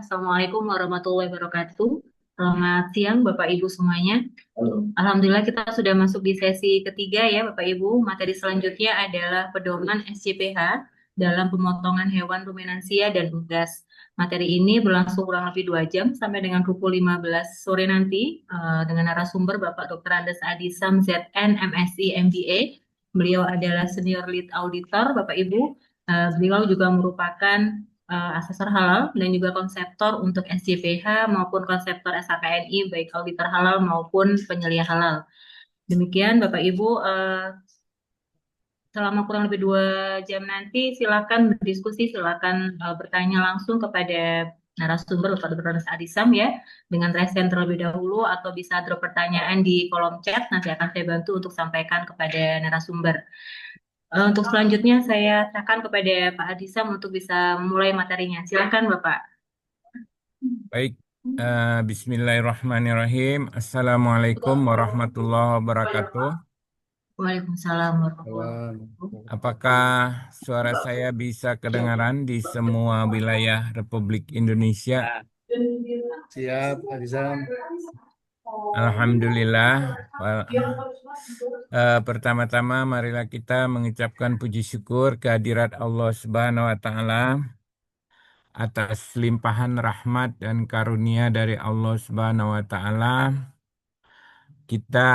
Assalamualaikum warahmatullahi wabarakatuh. Selamat siang Bapak Ibu semuanya. Alhamdulillah kita sudah masuk di sesi ketiga ya Bapak Ibu. Materi selanjutnya adalah pedoman SCPH dalam pemotongan hewan ruminansia dan unggas. Materi ini berlangsung kurang lebih 2 jam sampai dengan pukul 15 sore nanti dengan narasumber Bapak Dr. Andes Adisam ZN MSI MBA. Beliau adalah senior lead auditor Bapak Ibu. Beliau juga merupakan asesor halal dan juga konseptor untuk SJPH maupun konseptor SHKNI baik auditor halal maupun penyelia halal. Demikian Bapak Ibu, selama kurang lebih 2 jam nanti silakan berdiskusi, silakan bertanya langsung kepada narasumber Bapak Dr. Anas Adisam ya dengan raise hand terlebih dahulu atau bisa drop pertanyaan di kolom chat, nanti akan saya bantu untuk sampaikan kepada narasumber. Untuk selanjutnya saya serahkan kepada Pak Adisam untuk bisa memulai materinya. Silakan Bapak. Baik, Bismillahirrahmanirrahim. Assalamualaikum warahmatullahi wabarakatuh. Waalaikumsalam warahmatullahi wabarakatuh. Apakah suara saya bisa kedengaran di semua wilayah Republik Indonesia? Siap, Pak Rizal. Alhamdulillah. Pertama-tama marilah kita mengucapkan puji syukur kehadirat Allah Subhanahu wa taala atas limpahan rahmat dan karunia dari Allah Subhanahu wa taala. Kita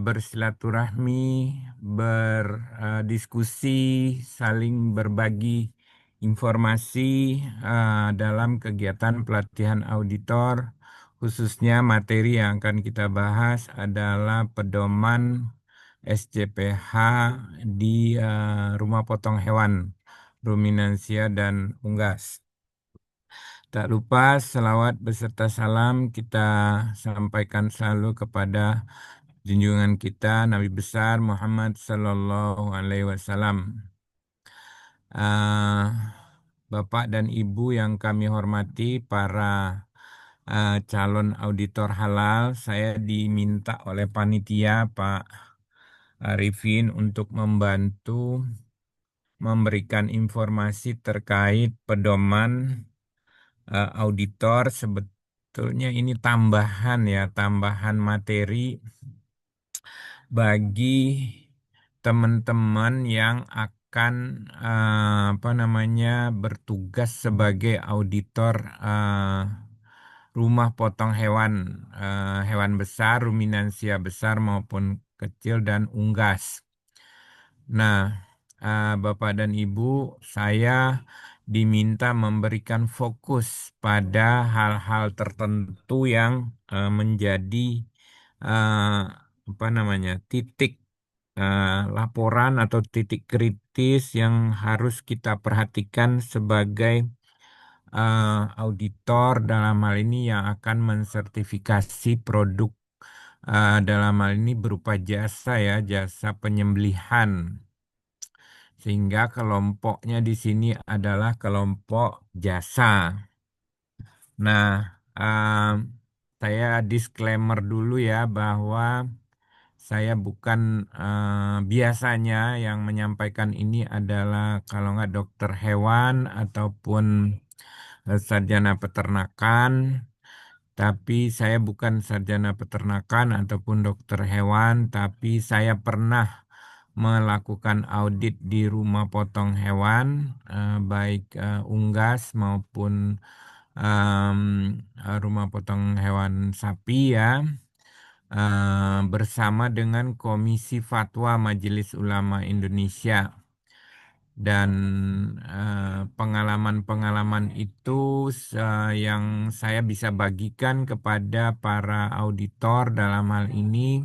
bersilaturahmi, berdiskusi, saling berbagi informasi dalam kegiatan pelatihan auditor. Khususnya materi yang akan kita bahas adalah pedoman SCPH di rumah potong hewan, ruminansia dan unggas. Tak lupa selawat beserta salam kita sampaikan selalu kepada junjungan kita Nabi besar Muhammad Sallallahu Alaihi Wasallam. Bapak dan Ibu yang kami hormati, para calon auditor halal, saya diminta oleh panitia Pak Arifin untuk membantu memberikan informasi terkait pedoman auditor. Sebetulnya ini tambahan ya, tambahan materi bagi teman-teman yang akan bertugas sebagai auditor rumah potong hewan, hewan besar, ruminansia besar maupun kecil dan unggas. Nah, Bapak dan Ibu, saya diminta memberikan fokus pada hal-hal tertentu yang menjadi titik laporan atau titik kritis yang harus kita perhatikan sebagai auditor dalam hal ini yang akan mensertifikasi produk dalam hal ini berupa jasa ya, jasa penyembelihan. Sehingga kelompoknya di sini adalah kelompok jasa. Nah, saya disclaimer dulu ya bahwa saya bukan biasanya yang menyampaikan ini adalah kalau nggak dokter hewan ataupun sarjana peternakan. Tapi saya bukan sarjana peternakan ataupun dokter hewan, tapi saya pernah melakukan audit di rumah potong hewan, baik unggas maupun rumah potong hewan sapi ya, bersama dengan Komisi Fatwa Majelis Ulama Indonesia. Dan pengalaman-pengalaman itu yang saya bisa bagikan kepada para auditor dalam hal ini.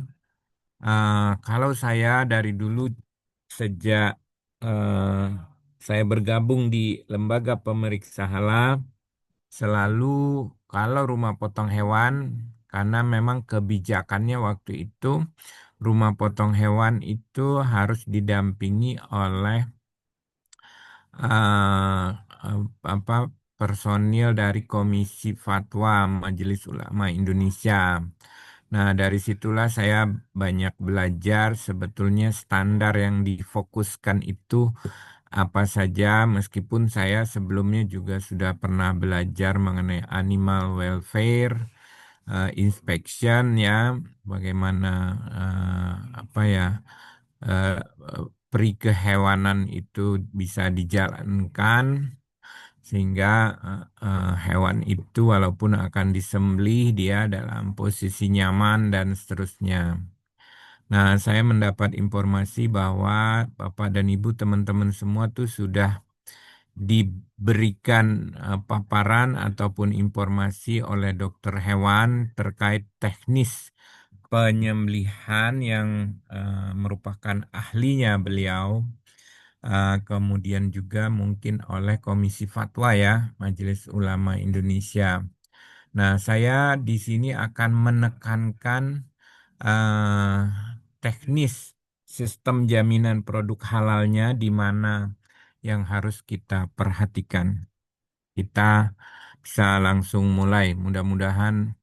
Kalau saya dari dulu sejak saya bergabung di lembaga pemeriksa halal, selalu kalau rumah potong hewan, karena memang kebijakannya waktu itu rumah potong hewan itu harus didampingi oleh uh, personil dari Komisi Fatwa Majelis Ulama Indonesia. Nah, dari situlah saya banyak belajar sebetulnya standar yang difokuskan itu apa saja, meskipun saya sebelumnya juga sudah pernah belajar mengenai animal welfare, inspection ya, bagaimana apa ya eh, eh, perikehewanan itu bisa dijalankan sehingga hewan itu walaupun akan disembelih dia dalam posisi nyaman dan seterusnya. Nah, saya mendapat informasi bahwa Bapak dan Ibu teman-teman semua tuh sudah diberikan paparan ataupun informasi oleh dokter hewan terkait teknis penyembelihan yang merupakan ahlinya beliau. Kemudian juga mungkin oleh Komisi Fatwa ya, Majelis Ulama Indonesia. Nah, saya di sini akan menekankan eh, teknis sistem jaminan produk halalnya di mana yang harus kita perhatikan. Kita bisa langsung mulai. Mudah-mudahan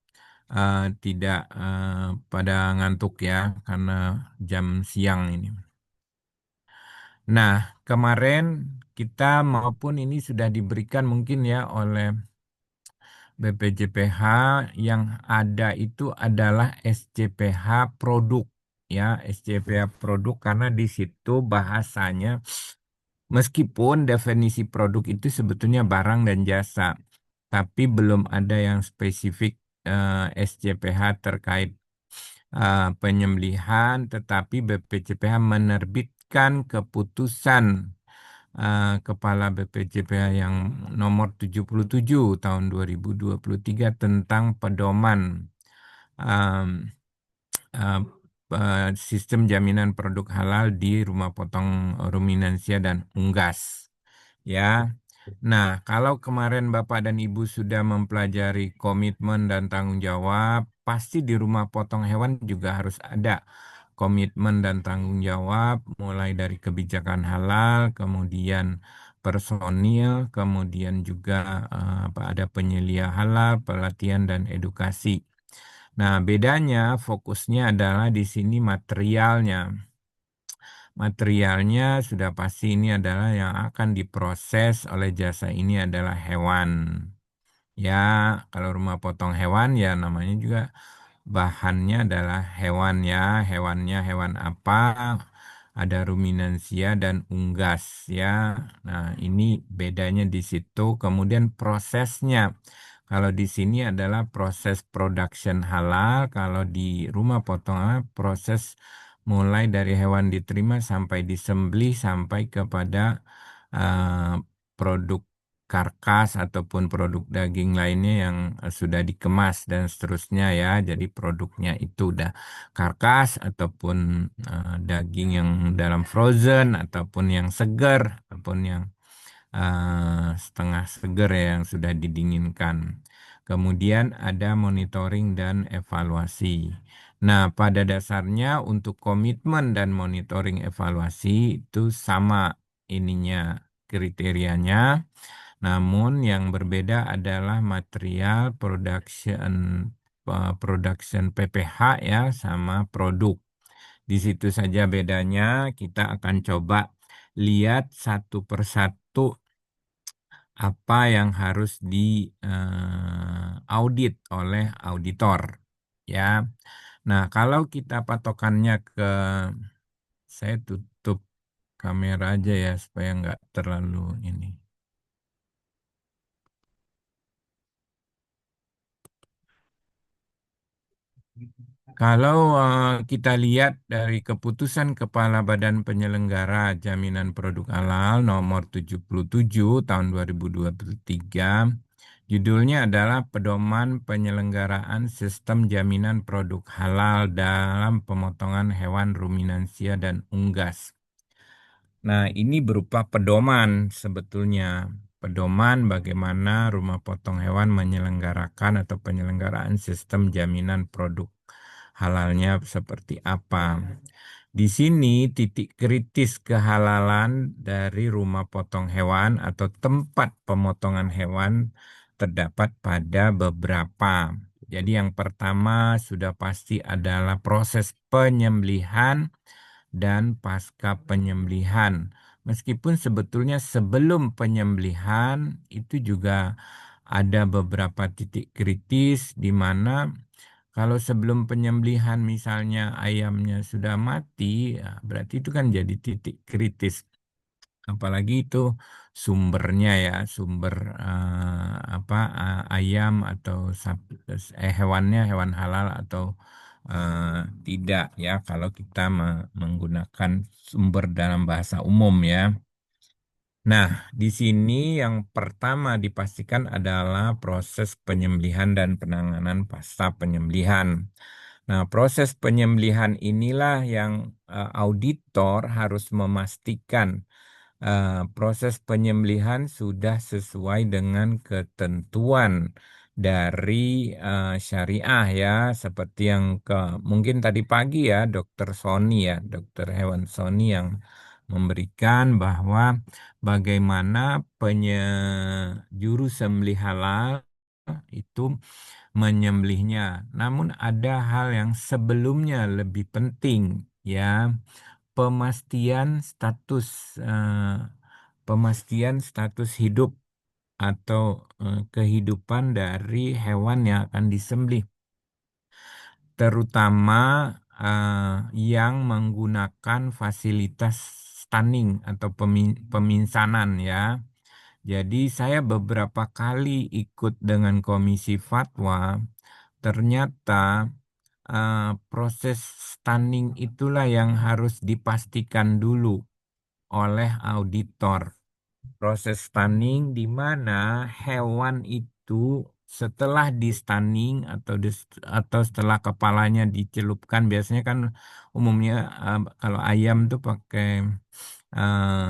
tidak pada ngantuk ya karena jam siang ini. Nah, kemarin kita maupun ini sudah diberikan mungkin ya oleh BPJPH yang ada itu adalah SCPH produk ya, SCPH produk karena di situ bahasanya meskipun definisi produk itu sebetulnya barang dan jasa, tapi belum ada yang spesifik SCPH terkait penyembelihan, tetapi BPJPH menerbitkan keputusan Kepala BPJPH yang nomor 77 tahun 2023 tentang pedoman um, uh, sistem jaminan produk halal di rumah potong ruminansia dan unggas. Ya. Nah, kalau kemarin Bapak dan Ibu sudah mempelajari komitmen dan tanggung jawab, pasti di rumah potong hewan juga harus ada komitmen dan tanggung jawab, mulai dari kebijakan halal, kemudian personil, kemudian juga ada penyelia halal, pelatihan dan edukasi. Nah, bedanya fokusnya adalah di sini materialnya. Materialnya sudah pasti ini adalah yang akan diproses oleh jasa ini adalah hewan. Ya, kalau rumah potong hewan ya namanya juga bahannya adalah hewan ya. Hewannya hewan apa? Ada ruminansia dan unggas ya. Nah, ini bedanya di situ. Kemudian prosesnya. Kalau di sini adalah proses production halal, kalau di rumah potong proses mulai dari hewan diterima sampai disembelih sampai kepada eh, produk karkas ataupun produk daging lainnya yang sudah dikemas dan seterusnya ya. Jadi produknya itu udah karkas ataupun daging yang dalam frozen ataupun yang segar ataupun yang setengah segar ya yang sudah didinginkan. Kemudian ada monitoring dan evaluasi. Nah, pada dasarnya untuk komitmen dan monitoring evaluasi itu sama ininya kriterianya. Namun yang berbeda adalah material production PPH ya sama produk. Di situ saja bedanya. Kita akan coba lihat satu persatu apa yang harus di audit oleh auditor ya. Nah, kalau kita patokannya ke saya tutup kamera aja ya supaya nggak terlalu ini. Kalau kita lihat dari keputusan Kepala Badan Penyelenggara Jaminan Produk Halal nomor 77 tahun 2023, judulnya adalah Pedoman Penyelenggaraan Sistem Jaminan Produk Halal dalam Pemotongan Hewan Ruminansia dan Unggas. Nah, ini berupa pedoman sebetulnya. Pedoman bagaimana rumah potong hewan menyelenggarakan atau penyelenggaraan sistem jaminan produk halalnya seperti apa. Di sini titik kritis kehalalan dari rumah potong hewan atau tempat pemotongan hewan terdapat pada beberapa. Jadi yang pertama sudah pasti adalah proses penyembelihan dan pasca penyembelihan. Meskipun sebetulnya sebelum penyembelihan itu juga ada beberapa titik kritis di mana kalau sebelum penyembelihan misalnya ayamnya sudah mati, ya berarti itu kan jadi titik kritis. Apalagi itu sumbernya ya, sumber apa ayam atau hewannya hewan halal atau tidak ya kalau kita menggunakan sumber dalam bahasa umum ya. Nah, di sini yang pertama dipastikan adalah proses penyembelihan dan penanganan pasca penyembelihan. Nah, proses penyembelihan inilah yang auditor harus memastikan proses penyembelihan sudah sesuai dengan ketentuan dari syariah ya, seperti yang mungkin tadi pagi ya, Dokter Sony ya, dokter hewan Sony yang memberikan bahwa bagaimana juru sembelih halal itu menyembelihnya. Namun ada hal yang sebelumnya lebih penting ya, pemastian status eh, pemastian status hidup atau kehidupan dari hewan yang akan disembelih, terutama yang menggunakan fasilitas stunning atau peminsanan ya. Jadi saya beberapa kali ikut dengan komisi fatwa, ternyata proses stunning itulah yang harus dipastikan dulu oleh auditor. Proses stunning di mana hewan itu setelah di stunning atau setelah kepalanya dicelupkan, biasanya kan umumnya kalau ayam tuh pakai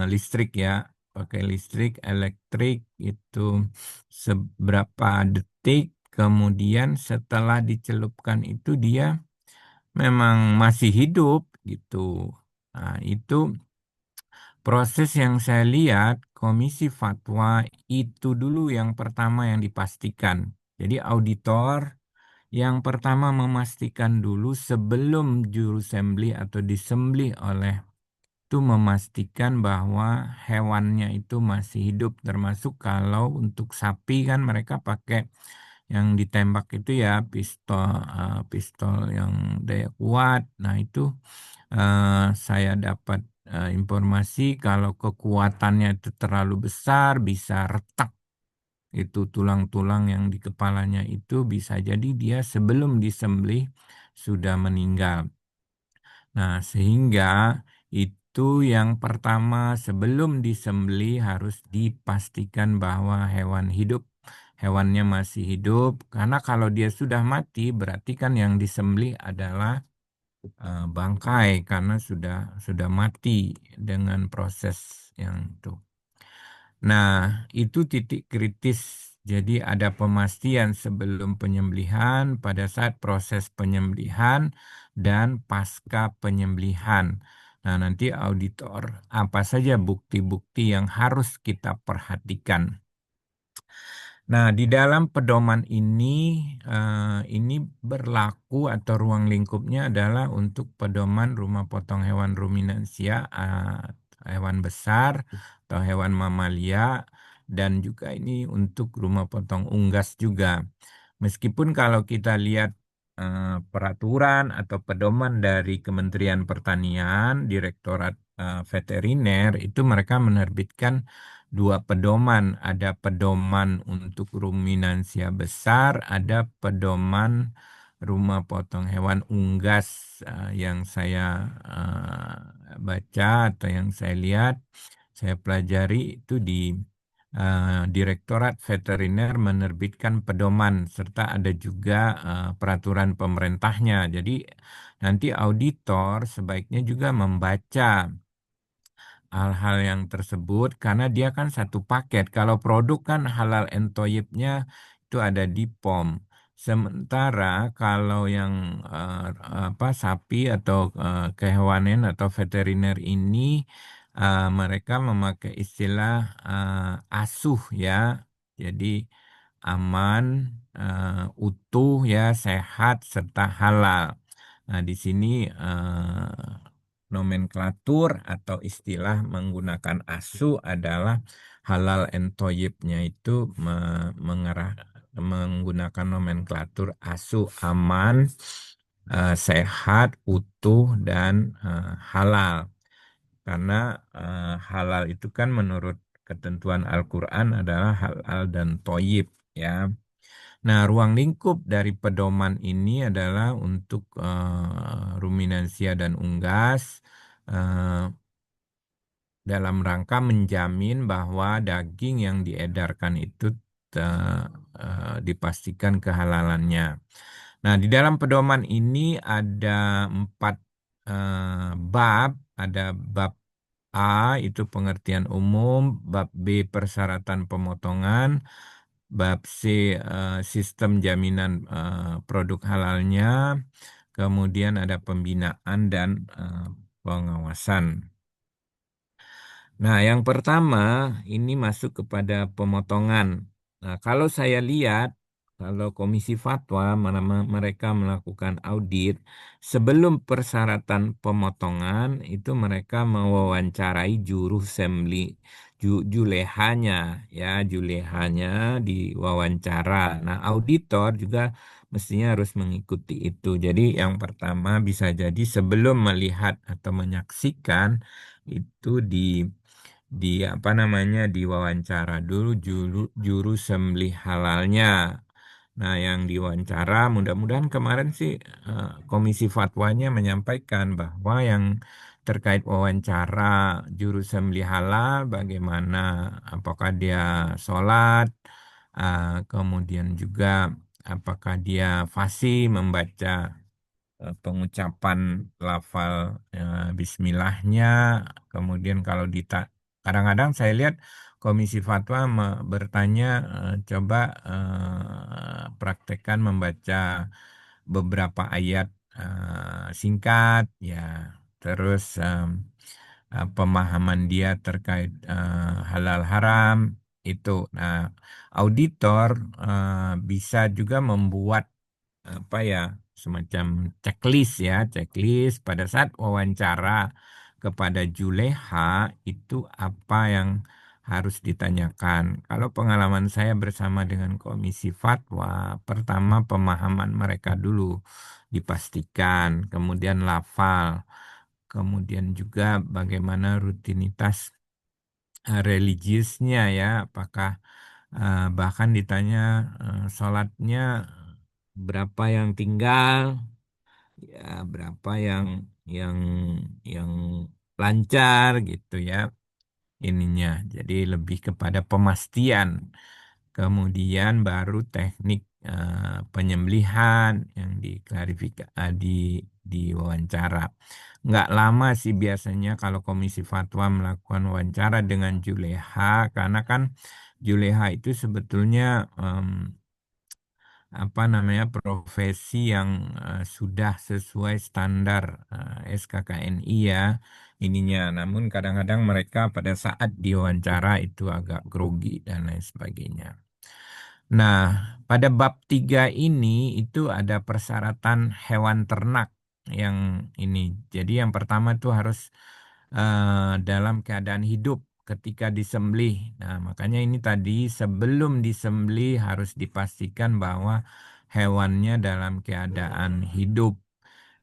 listrik ya, pakai listrik elektrik itu seberapa detik, kemudian setelah dicelupkan itu dia memang masih hidup gitu. Nah, itu proses yang saya lihat, komisi fatwa itu dulu yang pertama yang dipastikan. Jadi auditor yang pertama memastikan dulu sebelum juru sembelih atau disembelih oleh itu memastikan bahwa hewannya itu masih hidup. Termasuk kalau untuk sapi kan mereka pakai yang ditembak itu ya pistol yang daya kuat. Nah itu saya dapat informasi kalau kekuatannya itu terlalu besar bisa retak itu tulang-tulang yang di kepalanya itu bisa jadi dia sebelum disembelih sudah meninggal. Nah, sehingga itu yang pertama sebelum disembelih harus dipastikan bahwa hewannya masih hidup. Karena kalau dia sudah mati, berarti kan yang disembelih adalah bangkai karena sudah mati dengan proses yang itu. Nah, itu titik kritis. Jadi ada pemastian sebelum penyembelihan, pada saat proses penyembelihan, dan pasca penyembelihan. Nah, nanti auditor, apa saja bukti-bukti yang harus kita perhatikan. Nah, di dalam pedoman ini berlaku atau ruang lingkupnya adalah untuk pedoman rumah potong hewan ruminansia, hewan besar atau hewan mamalia, dan juga ini untuk rumah potong unggas juga. Meskipun kalau kita lihat peraturan atau pedoman dari Kementerian Pertanian, Direktorat Veteriner, itu mereka menerbitkan dua pedoman. Ada pedoman untuk ruminansia besar, ada pedoman rumah potong hewan unggas yang saya baca atau yang saya lihat, saya pelajari itu di Direktorat Veteriner menerbitkan pedoman serta ada juga peraturan pemerintahnya. Jadi nanti auditor sebaiknya juga membaca hal-hal yang tersebut karena dia kan satu paket. Kalau produk kan halal and toyibnya itu ada di POM. Sementara kalau yang apa sapi atau kehewanan atau veteriner ini mereka memakai istilah asuh ya. Jadi aman, utuh ya, sehat serta halal. Nah, di sini nomenklatur atau istilah menggunakan asu adalah halal and toyibnya itu mengarah menggunakan nomenklatur asu aman, sehat, utuh, dan halal. Karena halal itu kan menurut ketentuan Al-Quran adalah halal dan toyib, ya. Nah, ruang lingkup dari pedoman ini adalah untuk ruminansia dan unggas eh, dalam rangka menjamin bahwa daging yang diedarkan itu dipastikan kehalalannya. Nah, di dalam pedoman ini ada 4 bab. Ada bab A itu pengertian umum, bab B persyaratan pemotongan, bab C sistem jaminan produk halalnya, kemudian ada pembinaan dan pengawasan. Nah, yang pertama ini masuk kepada pemotongan. Nah, kalau saya lihat, kalau Komisi Fatwa mereka melakukan audit sebelum persyaratan pemotongan itu mereka mewawancarai juru semli, julehanya, ya julehanya diwawancara. Nah, auditor juga mestinya harus mengikuti itu. Jadi yang pertama bisa jadi sebelum melihat atau menyaksikan itu di apa namanya diwawancara dulu juru sembelih halalnya. Nah, yang diwawancara mudah-mudahan kemarin sih Komisi Fatwanya menyampaikan bahwa yang terkait wawancara juru sembelih halal bagaimana apakah dia sholat, kemudian juga apakah dia fasih membaca pengucapan lafal bismillahnya. Kemudian kalau kadang-kadang saya lihat Komisi Fatwa bertanya, coba praktekkan membaca beberapa ayat singkat, ya. Terus pemahaman dia terkait halal haram itu. Nah, auditor bisa juga membuat apa ya, semacam checklist, ya, checklist pada saat wawancara kepada juleha itu apa yang harus ditanyakan. Kalau pengalaman saya bersama dengan Komisi Fatwa, pertama pemahaman mereka dulu dipastikan, kemudian lafal, kemudian juga bagaimana rutinitas religiusnya, ya, apakah bahkan ditanya sholatnya berapa yang tinggal, ya, berapa yang yang lancar gitu, ya, ininya. Jadi lebih kepada pemastian. Kemudian baru teknik penyembelihan yang diklarifikasi di wawancara. Nggak lama sih biasanya kalau Komisi Fatwa melakukan wawancara dengan juleha, karena kan juleha itu sebetulnya apa namanya profesi yang sudah sesuai standar SKKNI, ya, ininya. Namun kadang-kadang mereka pada saat diwawancara itu agak grogi dan lain sebagainya. Nah, pada bab 3 ini itu ada persyaratan hewan ternak yang ini. Jadi yang pertama itu harus dalam keadaan hidup ketika disembelih. Nah, makanya ini tadi sebelum disembelih harus dipastikan bahwa hewannya dalam keadaan hidup.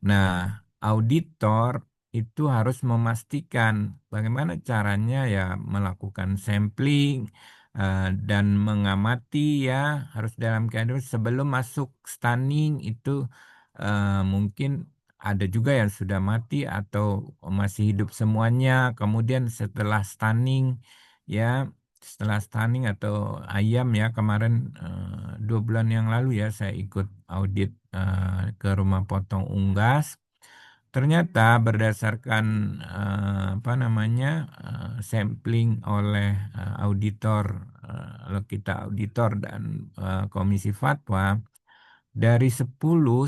Nah, auditor itu harus memastikan bagaimana caranya, ya, melakukan sampling dan mengamati, ya, harus dalam keadaan sebelum masuk stunning itu mungkin ada juga yang sudah mati atau masih hidup semuanya. Kemudian setelah stunning, ya, setelah stunning atau ayam, ya, kemarin 2 bulan yang lalu, ya, saya ikut audit ke rumah potong unggas. Ternyata berdasarkan apa namanya sampling oleh auditor, kita auditor dan Komisi Fatwa, dari 10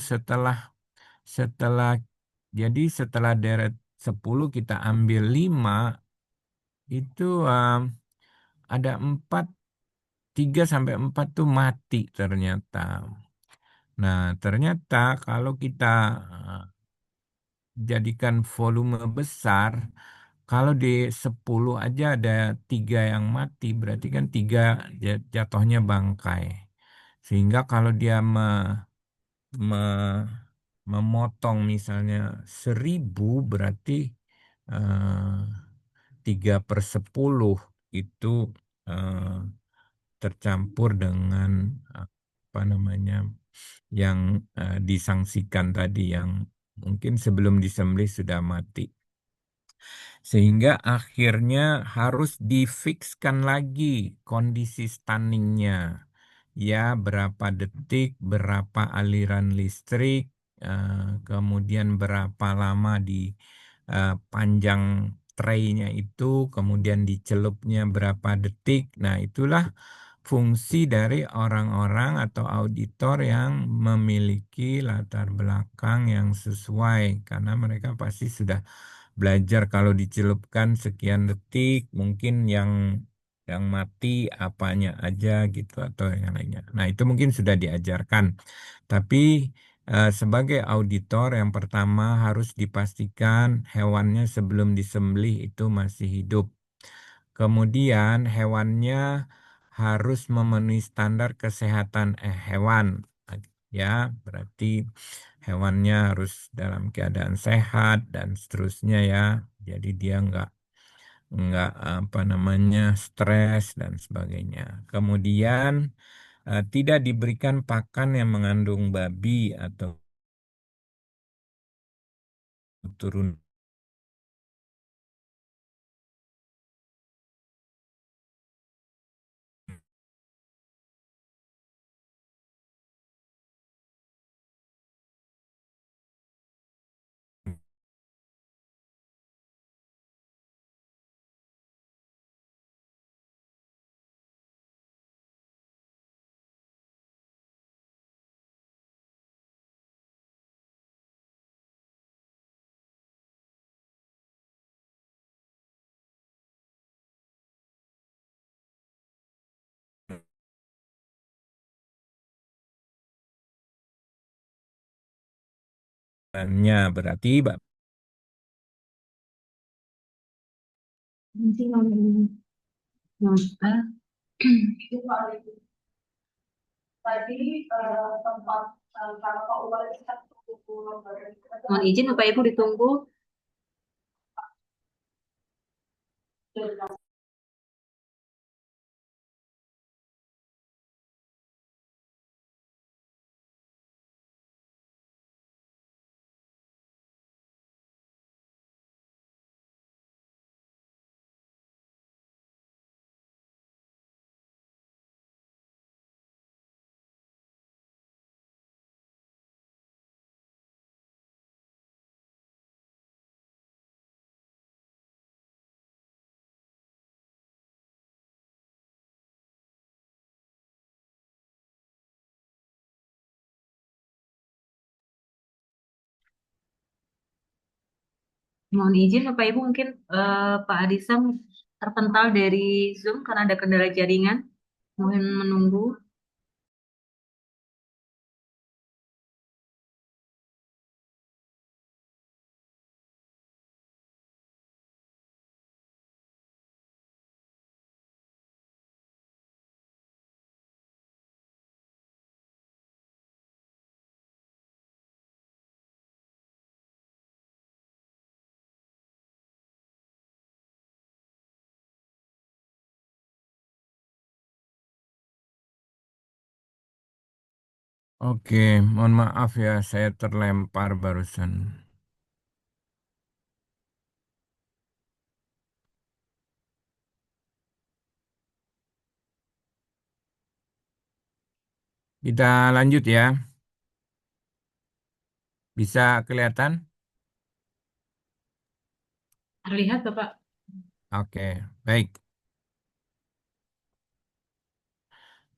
setelah jadi setelah deret 10 kita ambil 5 itu ada 4, 3 sampai 4 tuh mati ternyata. Nah, ternyata kalau kita jadikan volume besar, kalau di 10 aja ada 3 yang mati, berarti kan 3 jatuhnya bangkai. Sehingga kalau dia me- memotong misalnya 1.000, berarti eh, 3/10 itu eh, tercampur dengan apa namanya yang disangsikan tadi, yang mungkin sebelum disembelih sudah mati. Sehingga akhirnya harus difikskan lagi kondisi stunningnya. Ya, berapa detik, berapa aliran listrik, kemudian berapa lama di panjang traynya itu, kemudian dicelupnya berapa detik. Nah, itulah fungsi dari orang-orang atau auditor yang memiliki latar belakang yang sesuai, karena mereka pasti sudah belajar kalau dicelupkan sekian detik, mungkin yang mati apanya aja gitu atau yang lainnya. Nah, itu mungkin sudah diajarkan. Tapi sebagai auditor yang pertama harus dipastikan hewannya sebelum disembelih itu masih hidup. Kemudian hewannya harus memenuhi standar kesehatan hewan. Ya, berarti hewannya harus dalam keadaan sehat dan seterusnya ya. Jadi dia nggak apa namanya stres dan sebagainya. Kemudian tidak diberikan pakan yang mengandung babi atau turunannya, berarti Mohon izin Bapak Ibu ditunggu. Mohon izin Bapak Ibu, mungkin Pak Adisam terpental dari Zoom karena ada kendala jaringan. Mohon menunggu. oke, mohon maaf ya saya terlempar barusan. Kita lanjut ya. Bisa kelihatan? Terlihat Bapak. Oke, baik.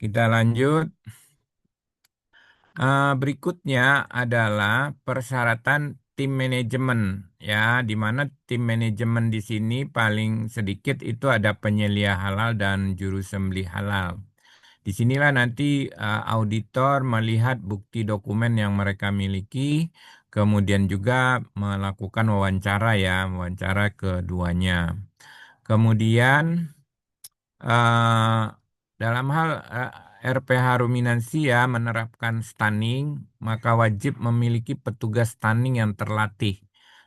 Kita lanjut. Berikutnya adalah persyaratan tim manajemen ya, di mana tim manajemen di sini paling sedikit itu ada penyelia halal dan juru sembelih halal. Disinilah nanti auditor melihat bukti dokumen yang mereka miliki. Kemudian juga melakukan wawancara ya, wawancara keduanya. Kemudian eh, dalam hal RPH ruminansia menerapkan stunning, maka wajib memiliki petugas stunning yang terlatih.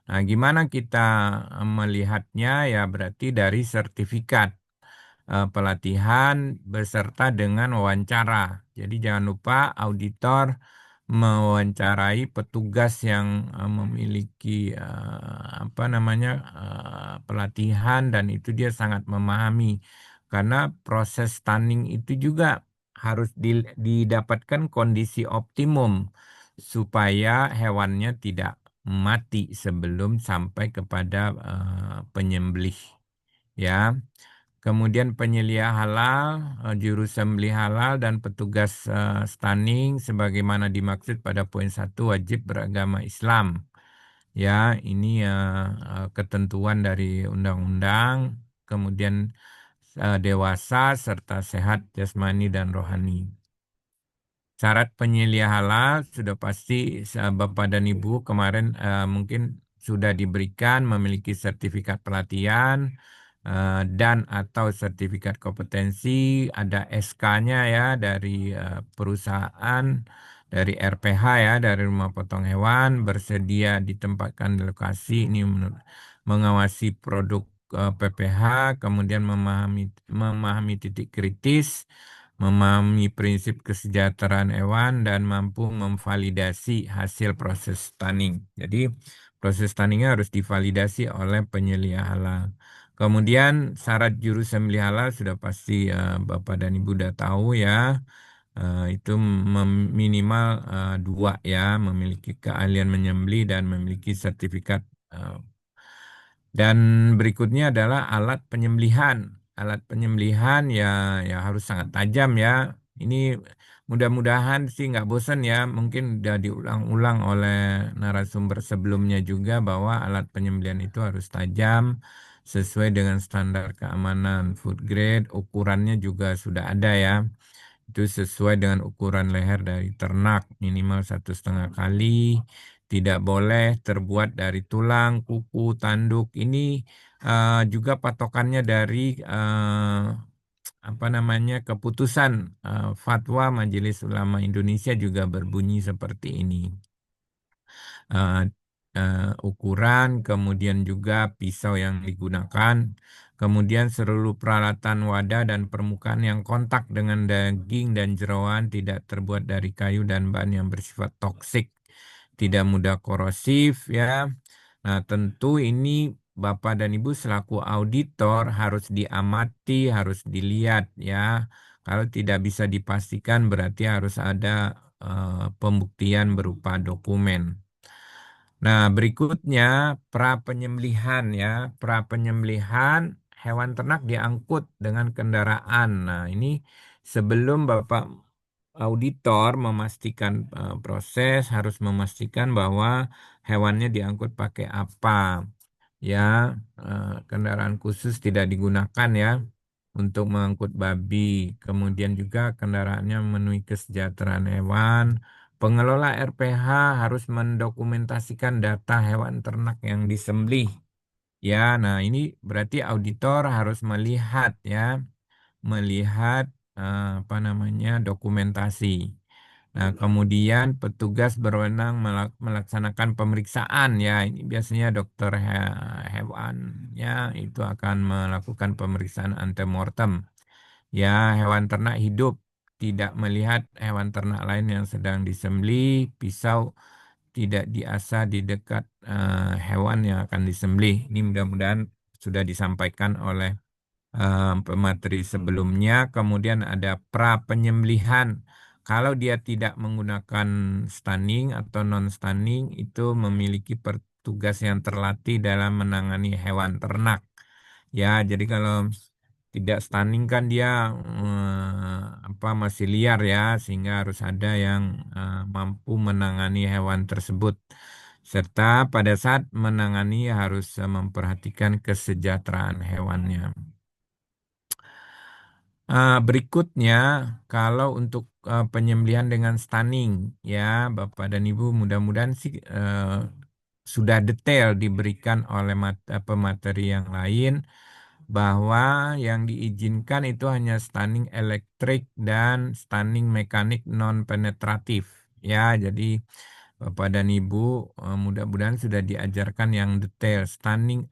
Nah, gimana kita melihatnya? Ya berarti dari sertifikat pelatihan beserta dengan wawancara. Jadi jangan lupa auditor mewawancarai petugas yang memiliki apa namanya pelatihan dan itu dia sangat memahami karena proses stunning itu juga harus didapatkan kondisi optimum supaya hewannya tidak mati sebelum sampai kepada penyembelih ya. Kemudian penyelia halal, juru sembelih halal, dan petugas stunning sebagaimana dimaksud pada poin 1 wajib beragama Islam. Ya, ini ketentuan dari undang-undang. Kemudian dewasa serta sehat jasmani dan rohani. Syarat penyelia halal sudah pasti Bapak dan Ibu kemarin mungkin sudah diberikan memiliki sertifikat pelatihan dan atau sertifikat kompetensi, ada SK-nya ya dari perusahaan, dari RPH ya, dari rumah potong hewan, bersedia ditempatkan di lokasi ini mengawasi produk PPH, kemudian memahami titik kritis, memahami prinsip kesejahteraan hewan, dan mampu memvalidasi hasil proses stunning. Jadi proses stunningnya harus divalidasi oleh penyelia halal. Kemudian syarat juru sembelih halal sudah pasti Bapak dan Ibu udah tahu ya. Itu minimal 2 ya, memiliki keahlian menyembelih dan memiliki sertifikat. Dan berikutnya adalah alat penyembelihan. Alat penyembelihan ya ya harus sangat tajam ya. Ini mudah-mudahan sih nggak bosan ya. Mungkin udah diulang-ulang oleh narasumber sebelumnya juga bahwa alat penyembelihan itu harus tajam sesuai dengan standar keamanan food grade. Ukurannya juga sudah ada ya. Itu sesuai dengan ukuran leher dari ternak minimal 1,5 kali. Tidak boleh terbuat dari tulang, kuku, tanduk. Ini juga patokannya dari apa namanya keputusan fatwa Majelis Ulama Indonesia juga berbunyi seperti ini. eh, Ukuran, kemudian juga pisau yang digunakan, kemudian seluruh peralatan wadah dan permukaan yang kontak dengan daging dan jeroan tidak terbuat dari kayu dan bahan yang bersifat toksik, tidak mudah korosif ya. Nah, tentu ini Bapak dan Ibu selaku auditor harus diamati, harus dilihat ya. Kalau tidak bisa dipastikan berarti harus ada pembuktian berupa dokumen. Nah, berikutnya pra penyembelihan ya. Pra penyembelihan hewan ternak diangkut dengan kendaraan. Nah, ini sebelum Bapak auditor memastikan proses harus memastikan bahwa hewannya diangkut pakai apa. Ya, kendaraan khusus tidak digunakan ya untuk mengangkut babi. Kemudian juga kendaraannya memenuhi kesejahteraan hewan. Pengelola RPH harus mendokumentasikan data hewan ternak yang disembelih. Ya, nah ini berarti auditor harus melihat ya, melihat apa namanya dokumentasi. Nah, kemudian petugas berwenang melaksanakan pemeriksaan ya. Ini biasanya dokter hewan ya itu akan melakukan pemeriksaan antemortem. Ya, hewan ternak hidup tidak melihat hewan ternak lain yang sedang disembelih, pisau tidak diasah di dekat hewan yang akan disembelih. Ini mudah-mudahan sudah disampaikan oleh pemateri sebelumnya. Kemudian ada pra penyembelihan. Kalau dia tidak menggunakan stunning atau non stunning itu memiliki petugas yang terlatih dalam menangani hewan ternak. Ya, jadi kalau tidak stunning kan dia apa masih liar ya, sehingga harus ada yang mampu menangani hewan tersebut. Serta pada saat menangani harus memperhatikan kesejahteraan hewannya. Berikutnya, kalau untuk penyembelihan dengan stunning ya Bapak dan Ibu, mudah-mudahan sih sudah detail diberikan oleh pemateri yang lain bahwa yang diizinkan itu hanya stunning elektrik dan stunning mekanik non penetratif ya. Jadi Bapak dan Ibu, mudah-mudahan sudah diajarkan yang detail. Stunning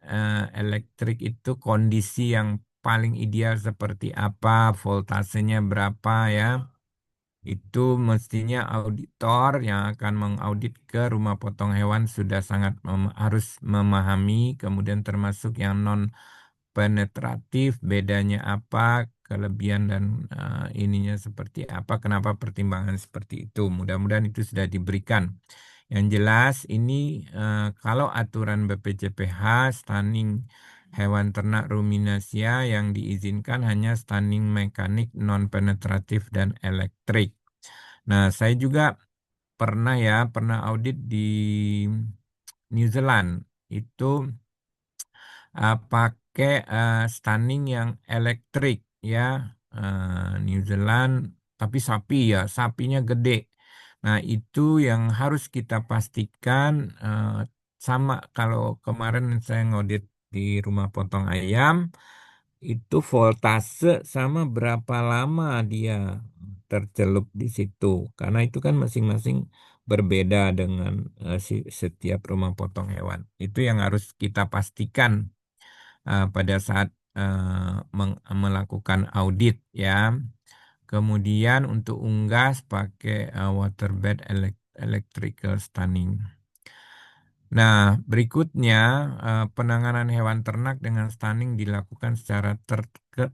elektrik itu kondisi yang paling ideal seperti apa, voltasenya berapa ya. Itu mestinya auditor yang akan mengaudit ke rumah potong hewan sudah sangat harus memahami, kemudian termasuk yang non penetratif, bedanya apa, kelebihan dan ininya seperti apa, kenapa pertimbangan seperti itu. Mudah-mudahan itu sudah diberikan. Yang jelas ini kalau aturan BPJPH stunning hewan ternak ruminasia yang diizinkan hanya stunning mekanik non penetratif dan elektrik. Nah, saya juga pernah audit di New Zealand. Itu pakai stunning yang elektrik ya. New Zealand tapi sapinya gede. Nah, itu yang harus kita pastikan sama kalau kemarin saya ngaudit di rumah potong ayam itu voltase sama berapa lama dia tercelup di situ. Karena itu kan masing-masing berbeda dengan setiap rumah potong hewan. Itu yang harus kita pastikan pada saat melakukan audit ya. Kemudian untuk unggas pakai waterbed electrical stunning. Nah, berikutnya penanganan hewan ternak dengan stunning dilakukan secara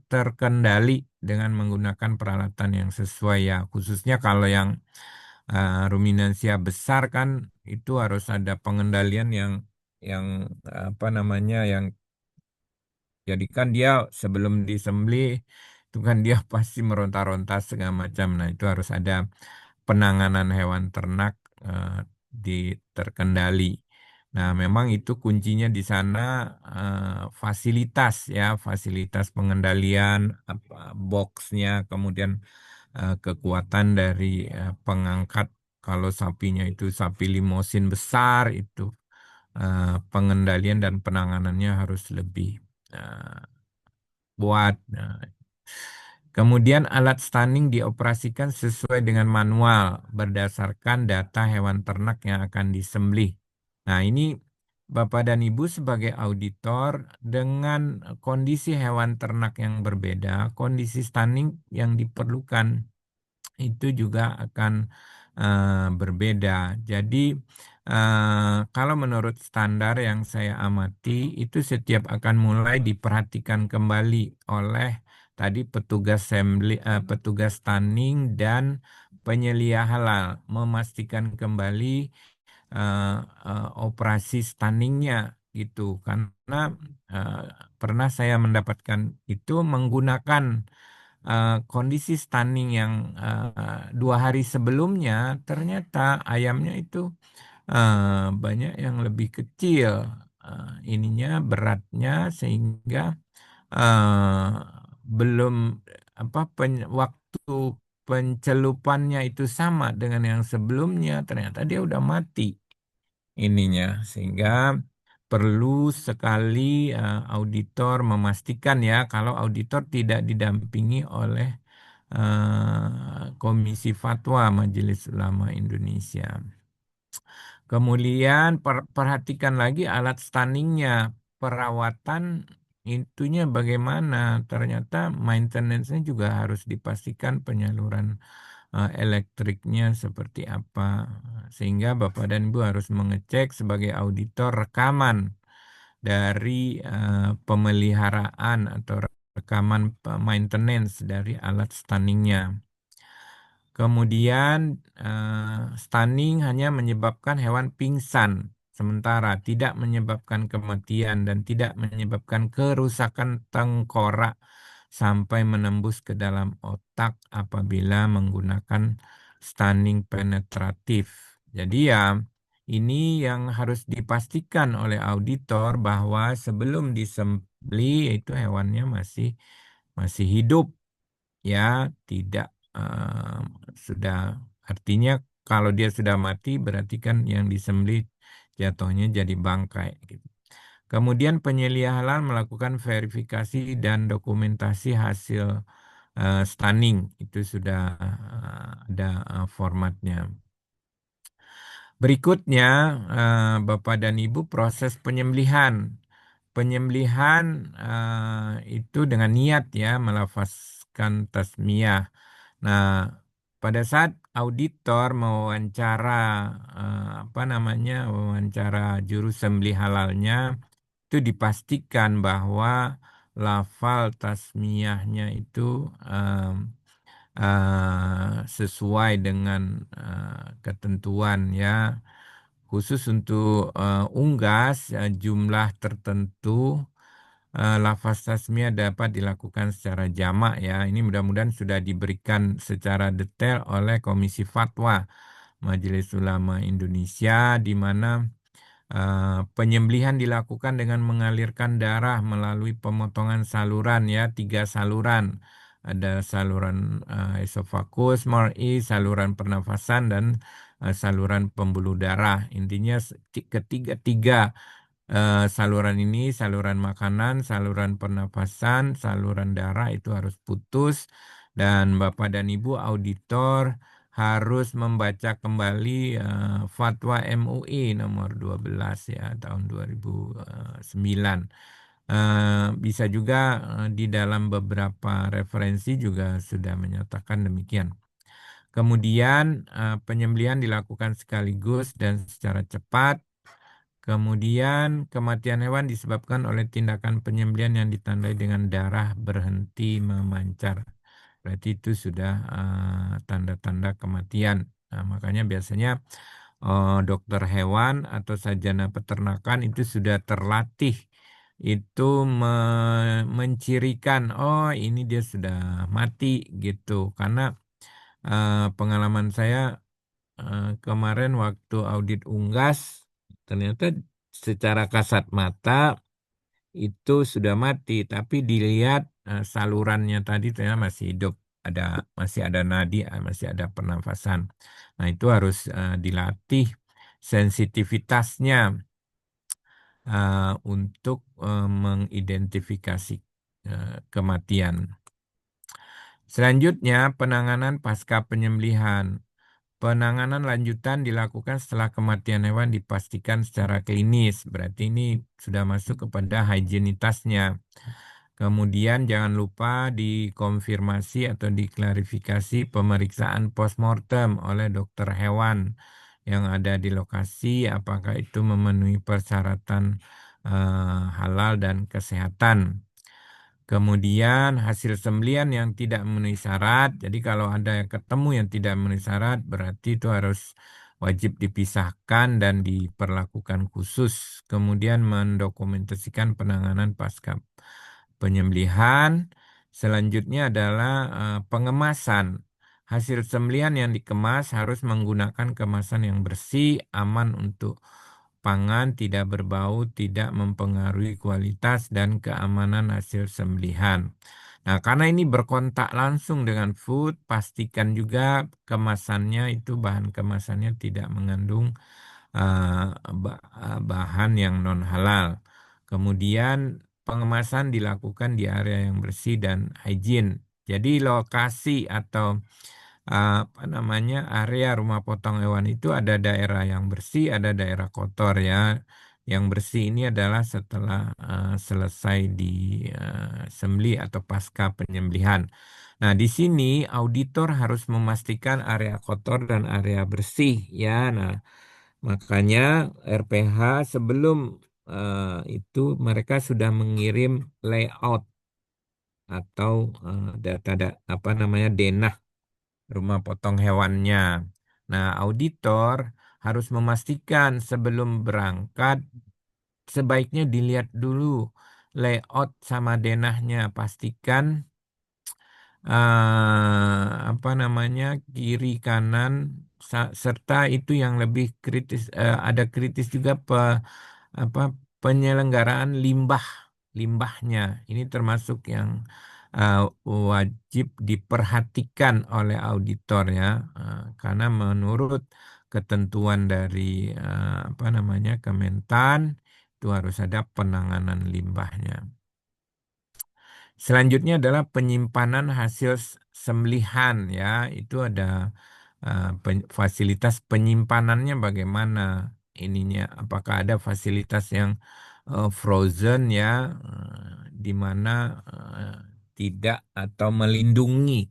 terkendali dengan menggunakan peralatan yang sesuai ya. Khususnya kalau yang ruminansia besar kan itu harus ada pengendalian yang apa namanya yang jadi kan dia sebelum disembelih itu kan dia pasti meronta-ronta segala macam. Nah, itu harus ada penanganan hewan ternak eh, di terkendali. Nah, memang itu kuncinya di sana fasilitas ya, fasilitas pengendalian apa boxnya, kemudian kekuatan dari pengangkat kalau sapinya itu sapi limosin besar itu pengendalian dan penanganannya harus lebih eh, buat. Nah, kemudian alat stunning dioperasikan sesuai dengan manual berdasarkan data hewan ternak yang akan disembelih. Nah, ini Bapak dan Ibu sebagai auditor dengan kondisi hewan ternak yang berbeda, kondisi stunning yang diperlukan itu juga akan berbeda. Jadi kalau menurut standar yang saya amati itu setiap akan mulai diperhatikan kembali oleh tadi petugas stunning dan penyelia halal memastikan kembali operasi stunningnya gitu karena eh, pernah saya mendapatkan itu menggunakan kondisi stunning yang 2 hari sebelumnya ternyata ayamnya itu banyak yang lebih kecil ininya beratnya sehingga eh, belum waktu pencelupannya itu sama dengan yang sebelumnya ternyata dia udah mati ininya sehingga perlu sekali auditor memastikan ya kalau auditor tidak didampingi oleh Komisi Fatwa Majelis Ulama Indonesia. Kemudian perhatikan lagi alat stunningnya, perawatan itunya bagaimana. Ternyata maintenance-nya juga harus dipastikan penyaluran elektriknya seperti apa. Sehingga Bapak dan Ibu harus mengecek sebagai auditor rekaman dari pemeliharaan atau rekaman maintenance dari alat stunningnya. Kemudian stunning hanya menyebabkan hewan pingsan sementara tidak menyebabkan kematian dan tidak menyebabkan kerusakan tengkorak sampai menembus ke dalam otak apabila menggunakan stunning penetratif. Jadi ya ini yang harus dipastikan oleh auditor bahwa sebelum disembelih itu hewannya masih hidup ya, tidak eh, sudah, artinya kalau dia sudah mati berarti kan yang disembelih jatuhnya jadi bangkai gitu. Kemudian penyelia halal melakukan verifikasi dan dokumentasi hasil stunning, itu sudah ada formatnya. Berikutnya, Bapak dan Ibu, proses penyembelihan. Penyembelihan itu dengan niat ya, melafazkan tasmiyah. Nah, pada saat auditor mewawancara wawancara juru sembelih halalnya, itu dipastikan bahwa lafal tasmiyahnya itu sesuai dengan ketentuan ya. Khusus untuk unggas jumlah tertentu, lafaz tasmiyah dapat dilakukan secara jamak ya. Ini mudah-mudahan sudah diberikan secara detail oleh Komisi Fatwa Majelis Ulama Indonesia, di mana penyembelihan dilakukan dengan mengalirkan darah melalui pemotongan saluran ya, 3 saluran. Ada saluran esofagus, mar'i, saluran pernafasan, dan saluran pembuluh darah. Intinya ketiga-tiga saluran ini, saluran makanan, saluran pernafasan, saluran darah itu harus putus, dan Bapak dan Ibu auditor harus membaca kembali Fatwa MUI nomor 12 ya tahun 2009. Bisa juga di dalam beberapa referensi juga sudah menyatakan demikian. Kemudian penyembelihan dilakukan sekaligus dan secara cepat. Kemudian kematian hewan disebabkan oleh tindakan penyembelihan yang ditandai dengan darah berhenti memancar. Berarti itu sudah tanda-tanda kematian. Nah, makanya biasanya dokter hewan atau sarjana peternakan itu sudah terlatih itu mencirikan, oh ini dia sudah mati gitu. Karena pengalaman saya kemarin waktu audit unggas, ternyata secara kasat mata itu sudah mati, tapi dilihat salurannya tadi ternyata masih hidup, masih ada nadi, masih ada pernafasan. Nah, itu harus dilatih sensitivitasnya untuk mengidentifikasi kematian. Selanjutnya, penanganan pasca penyembelihan. Penanganan lanjutan dilakukan setelah kematian hewan dipastikan secara klinis. Berarti ini sudah masuk kepada higienitasnya. Kemudian jangan lupa dikonfirmasi atau diklarifikasi pemeriksaan postmortem oleh dokter hewan yang ada di lokasi, apakah itu memenuhi persyaratan halal dan kesehatan. Kemudian hasil sembelian yang tidak memenuhi syarat. Jadi kalau ada yang ketemu yang tidak memenuhi syarat, berarti itu harus wajib dipisahkan dan diperlakukan khusus. Kemudian mendokumentasikan penanganan pasca penyembelihan. Selanjutnya adalah pengemasan. Hasil sembelihan yang dikemas harus menggunakan kemasan yang bersih, aman untuk pangan, tidak berbau, tidak mempengaruhi kualitas dan keamanan hasil sembelihan. Nah, karena ini berkontak langsung dengan food, pastikan juga kemasannya itu bahan kemasannya tidak mengandung bahan yang non halal. Kemudian pengemasan dilakukan di area yang bersih dan higien. Jadi lokasi atau area rumah potong hewan itu ada daerah yang bersih, ada daerah kotor ya. Yang bersih ini adalah setelah selesai disembelih atau pasca penyembelihan. Nah, di sini auditor harus memastikan area kotor dan area bersih ya. Nah, makanya RPH sebelum itu mereka sudah mengirim layout atau denah rumah potong hewannya. Nah, auditor harus memastikan sebelum berangkat sebaiknya dilihat dulu layout sama denahnya. Pastikan kiri kanan serta itu yang lebih kritis, ada kritis juga apa penyelenggaraan limbahnya. Ini termasuk yang uh, wajib diperhatikan oleh auditor ya, karena menurut ketentuan dari apa namanya Kementan itu harus ada penanganan limbahnya. Selanjutnya adalah penyimpanan hasil sembelihan ya, itu ada fasilitas penyimpanannya bagaimana ininya, apakah ada fasilitas yang frozen ya, di mana tidak atau melindungi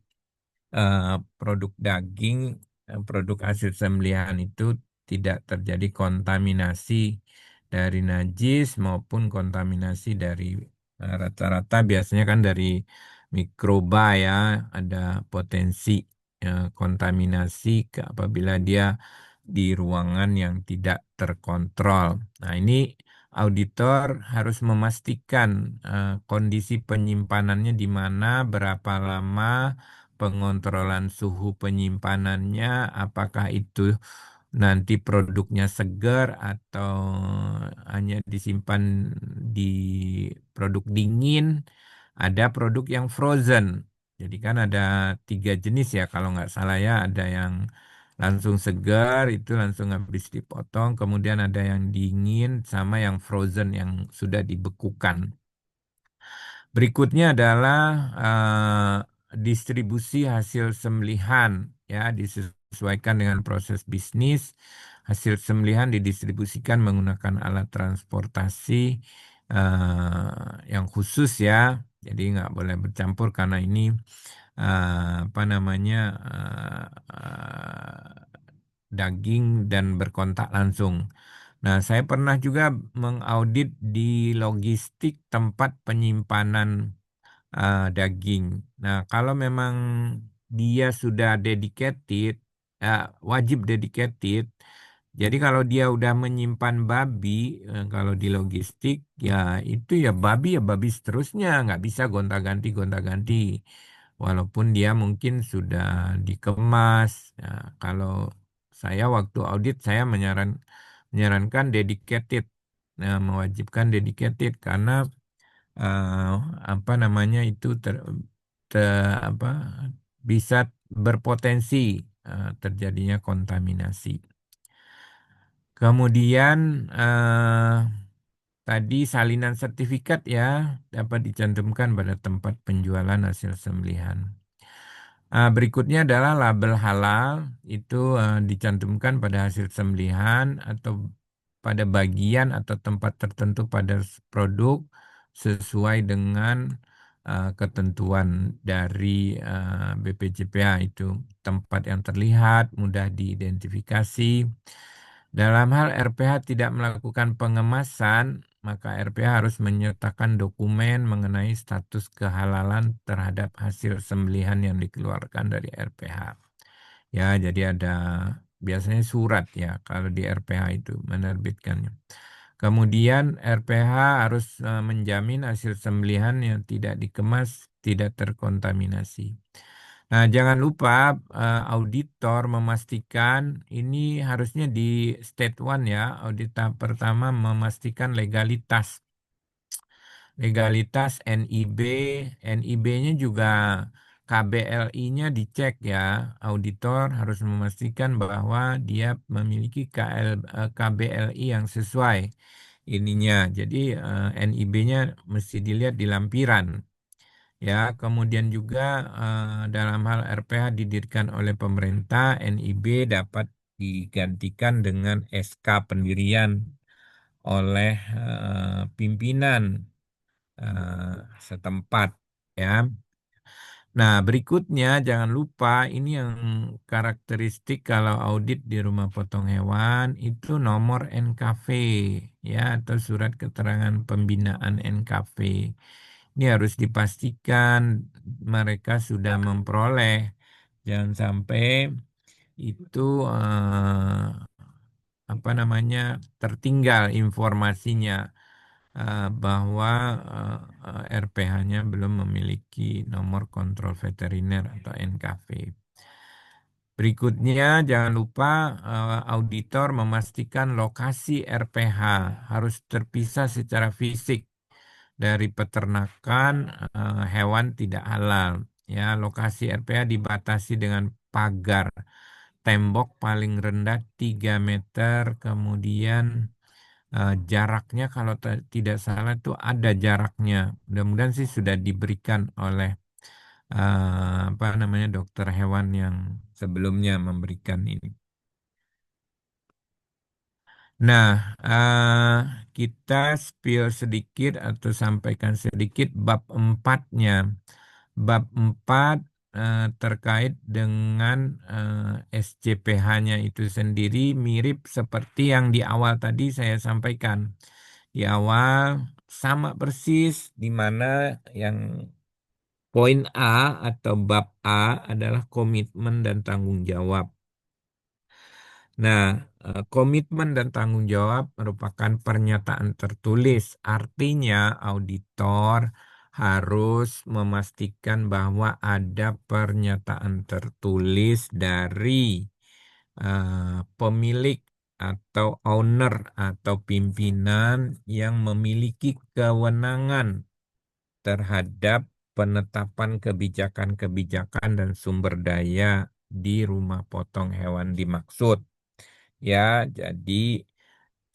produk daging, produk hasil sembelihan itu tidak terjadi kontaminasi dari najis maupun kontaminasi dari rata-rata biasanya kan dari mikroba ya, ada potensi kontaminasi apabila dia di ruangan yang tidak terkontrol. Nah, ini auditor harus memastikan kondisi penyimpanannya di mana, berapa lama, pengontrolan suhu penyimpanannya, apakah itu nanti produknya segar atau hanya disimpan di produk dingin. Ada produk yang frozen. Jadi kan ada 3 jenis ya kalau nggak salah ya. Ada yang langsung segar itu langsung habis dipotong. Kemudian ada yang dingin sama yang frozen yang sudah dibekukan. Berikutnya adalah distribusi hasil sembelihan ya, disesuaikan dengan proses bisnis. Hasil sembelihan didistribusikan menggunakan alat transportasi yang khusus ya. Jadi nggak boleh bercampur karena ini apa namanya daging dan berkontak langsung. Nah, saya pernah juga mengaudit di logistik tempat penyimpanan daging. Nah, kalau memang dia sudah dedicated, wajib dedicated. Jadi kalau dia udah menyimpan babi, kalau di logistik, ya babi seterusnya, nggak bisa gonta-ganti. Walaupun dia mungkin sudah dikemas. Nah, kalau saya waktu audit, saya menyarankan dedicated. Nah, mewajibkan dedicated karena eh, apa namanya itu apa bisa berpotensi terjadinya kontaminasi. Kemudian tadi salinan sertifikat ya dapat dicantumkan pada tempat penjualan hasil sembelihan. Berikutnya adalah label halal, itu dicantumkan pada hasil sembelihan atau pada bagian atau tempat tertentu pada produk sesuai dengan ketentuan dari BPJPH, itu tempat yang terlihat, mudah diidentifikasi. Dalam hal RPH tidak melakukan pengemasan, maka RPH harus menyertakan dokumen mengenai status kehalalan terhadap hasil sembelihan yang dikeluarkan dari RPH. Ya, jadi ada biasanya surat ya kalau di RPH itu menerbitkannya. Kemudian RPH harus menjamin hasil sembelihan yang tidak dikemas tidak terkontaminasi. Nah, jangan lupa auditor memastikan ini harusnya di step one ya. Audit tahap pertama memastikan legalitas. Legalitas NIB, NIB-nya juga KBLI-nya dicek ya. Auditor harus memastikan bahwa dia memiliki KBLI yang sesuai ininya. Jadi NIB-nya mesti dilihat di lampiran. Ya, kemudian juga dalam hal RPH didirikan oleh pemerintah, NIB dapat digantikan dengan SK pendirian oleh pimpinan setempat ya. Nah, berikutnya jangan lupa ini yang karakteristik kalau audit di rumah potong hewan itu nomor NKV ya, atau surat keterangan pembinaan NKV. Ini harus dipastikan mereka sudah memperoleh. Jangan sampai itu apa namanya tertinggal informasinya bahwa RPH-nya belum memiliki nomor kontrol veteriner atau NKV. Berikutnya, jangan lupa auditor memastikan lokasi RPH harus terpisah secara fisik dari peternakan hewan tidak halal. Ya, lokasi RPA dibatasi dengan pagar tembok paling rendah 3 meter, kemudian jaraknya kalau tidak salah itu ada jaraknya. Mudah-mudahan sih sudah diberikan oleh apa namanya dokter hewan yang sebelumnya memberikan ini. Nah, kita spill sedikit atau sampaikan sedikit bab empatnya. Bab 4 terkait dengan SCPH-nya itu sendiri mirip seperti yang di awal tadi saya sampaikan. Di awal sama persis di mana yang poin A atau bab A adalah komitmen dan tanggung jawab. Nah, komitmen dan tanggung jawab merupakan pernyataan tertulis. Artinya, auditor harus memastikan bahwa ada pernyataan tertulis dari pemilik atau owner atau pimpinan yang memiliki kewenangan terhadap penetapan kebijakan-kebijakan dan sumber daya di rumah potong hewan dimaksud. Ya, jadi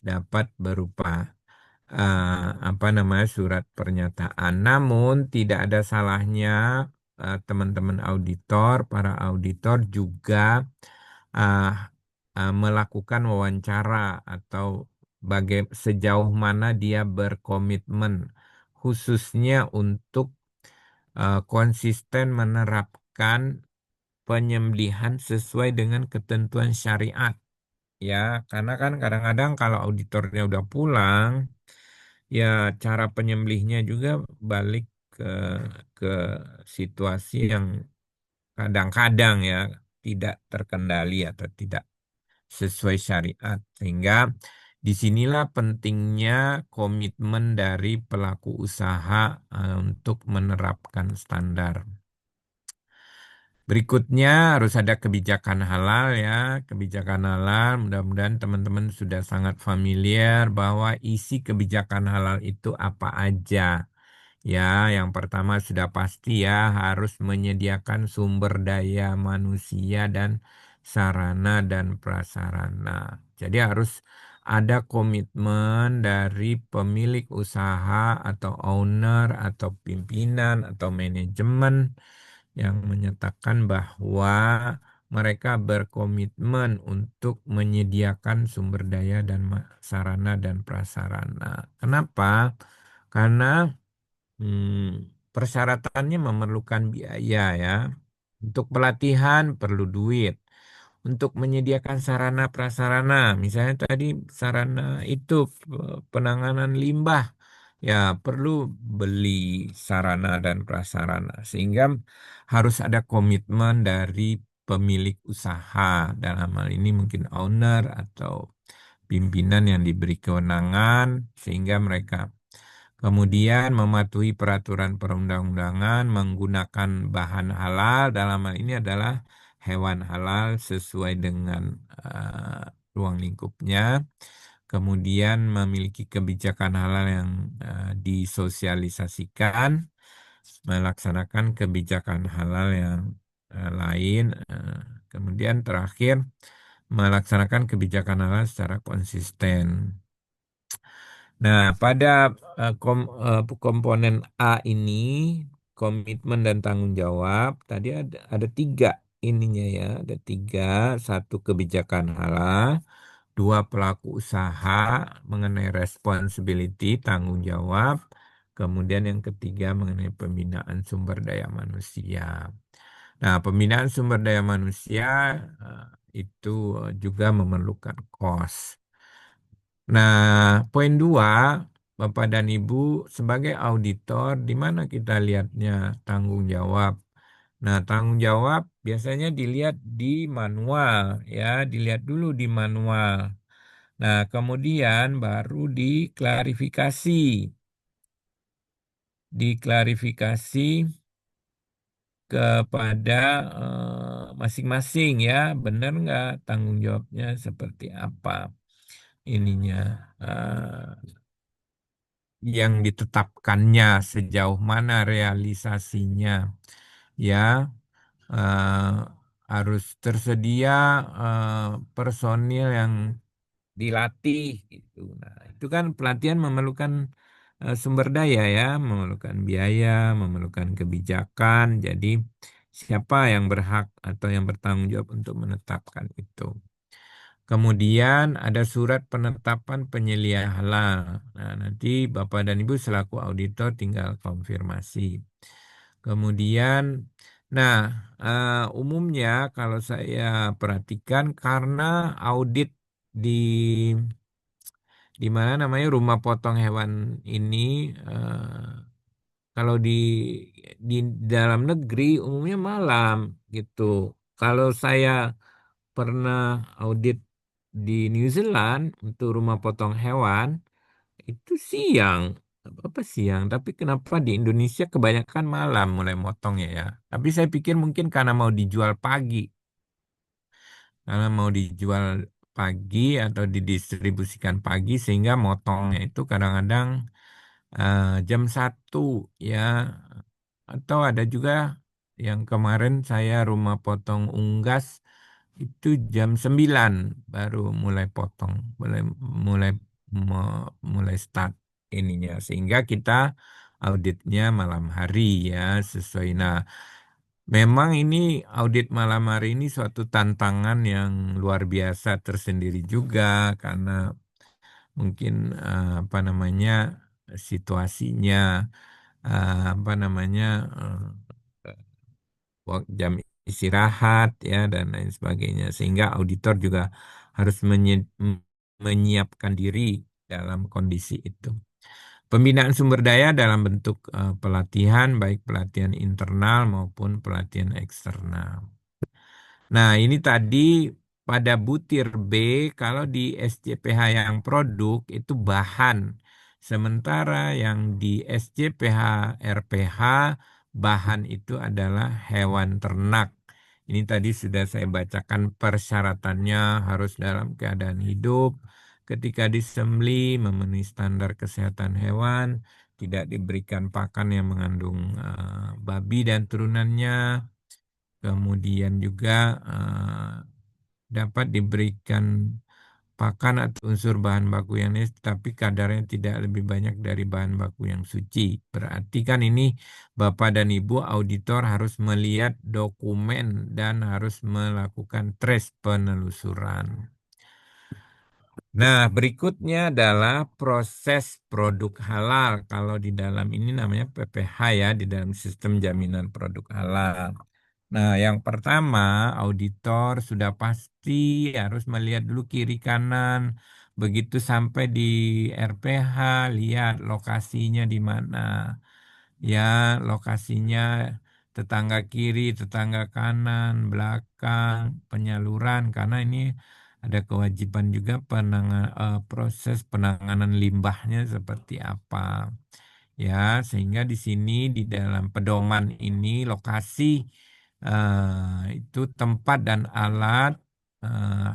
dapat berupa apa namanya surat pernyataan. Namun tidak ada salahnya teman-teman auditor, para auditor juga uh, melakukan wawancara atau sejauh mana dia berkomitmen khususnya untuk konsisten menerapkan penyembelihan sesuai dengan ketentuan syariat. Ya, karena kan kadang-kadang kalau auditornya udah pulang, ya cara penyembelihnya juga balik ke ke situasi yang kadang-kadang ya tidak terkendali atau tidak sesuai syariat. Sehingga disinilah pentingnya komitmen dari pelaku usaha untuk menerapkan standar. Berikutnya harus ada kebijakan halal ya. Kebijakan halal mudah-mudahan teman-teman sudah sangat familiar bahwa isi kebijakan halal itu apa aja. Ya, yang pertama sudah pasti ya harus menyediakan sumber daya manusia dan sarana dan prasarana. Jadi harus ada komitmen dari pemilik usaha atau owner atau pimpinan atau manajemen yang menyatakan bahwa mereka berkomitmen untuk menyediakan sumber daya dan sarana dan prasarana. Kenapa? Karena persyaratannya memerlukan biaya ya. Untuk pelatihan perlu duit. Untuk menyediakan sarana prasarana, misalnya tadi sarana itu penanganan limbah, ya perlu beli sarana dan prasarana. Sehingga harus ada komitmen dari pemilik usaha, dalam hal ini mungkin owner atau pimpinan yang diberi kewenangan, sehingga mereka kemudian mematuhi peraturan perundang-undangan menggunakan bahan halal, dalam hal ini adalah hewan halal sesuai dengan ruang lingkupnya. Kemudian memiliki kebijakan halal yang disosialisasikan, melaksanakan kebijakan halal yang lain. Kemudian terakhir, melaksanakan kebijakan halal secara konsisten. Nah, pada komponen A ini, komitmen dan tanggung jawab, tadi ada tiga ininya ya, ada tiga, satu kebijakan halal, dua pelaku usaha mengenai responsibility, tanggung jawab, kemudian yang ketiga mengenai pembinaan sumber daya manusia. Nah, pembinaan sumber daya manusia itu juga memerlukan cost. Nah, poin dua, Bapak dan Ibu, sebagai auditor, di mana kita lihatnya tanggung jawab? Nah, tanggung jawab biasanya dilihat di manual, ya, dilihat dulu di manual. Nah, kemudian baru diklarifikasi kepada masing-masing ya, benar nggak tanggung jawabnya seperti apa ininya. yang ditetapkannya, sejauh mana realisasinya, ya. eh, Harus tersedia personil yang dilatih gitu. Nah, itu kan pelatihan memerlukan sumber daya ya, memerlukan biaya, memerlukan kebijakan. Jadi siapa yang berhak atau yang bertanggung jawab untuk menetapkan itu? Kemudian ada surat penetapan penyelia halal. Nah, nanti Bapak dan Ibu selaku auditor tinggal konfirmasi. Kemudian, nah, umumnya kalau saya perhatikan karena audit di mana namanya rumah potong hewan ini, kalau di dalam negeri umumnya malam gitu. Kalau saya pernah audit di New Zealand untuk rumah potong hewan itu siang, apa siang, tapi kenapa di Indonesia kebanyakan malam mulai motongnya ya. Tapi saya pikir mungkin karena mau dijual pagi, karena mau dijual pagi atau didistribusikan pagi sehingga motongnya itu kadang-kadang jam 1 ya. Atau ada juga yang kemarin saya rumah potong unggas itu jam 9 baru mulai potong, mulai mulai mulai start ininya sehingga kita auditnya malam hari ya sesuai. Nah, memang ini audit malam hari ini suatu tantangan yang luar biasa tersendiri juga karena mungkin apa namanya situasinya, apa namanya jam istirahat ya dan lain sebagainya sehingga auditor juga harus menyiapkan diri dalam kondisi itu. Pembinaan sumber daya dalam bentuk pelatihan baik pelatihan internal maupun pelatihan eksternal. Nah, ini tadi pada butir B, kalau di SCPH yang produk itu bahan. Sementara yang di SCPH RPH, bahan itu adalah hewan ternak. Ini tadi sudah saya bacakan persyaratannya harus dalam keadaan hidup. Ketika disembelih memenuhi standar kesehatan hewan, tidak diberikan pakan yang mengandung babi dan turunannya. Kemudian juga dapat diberikan pakan atau unsur bahan baku yang lain, tapi kadarnya tidak lebih banyak dari bahan baku yang suci. Berarti kan ini Bapak dan Ibu auditor harus melihat dokumen dan harus melakukan trace penelusuran. Nah, berikutnya adalah proses produk halal. Kalau di dalam ini namanya PPH ya, di dalam sistem jaminan produk halal. Nah, yang pertama, auditor sudah pasti harus melihat dulu kiri kanan. Begitu sampai di RPH, lihat lokasinya di mana. Ya, lokasinya tetangga kiri, tetangga kanan, belakang, penyaluran. Karena ini ada kewajiban juga proses penanganan limbahnya seperti apa. Ya, sehingga di sini di dalam pedoman ini lokasi itu tempat dan alat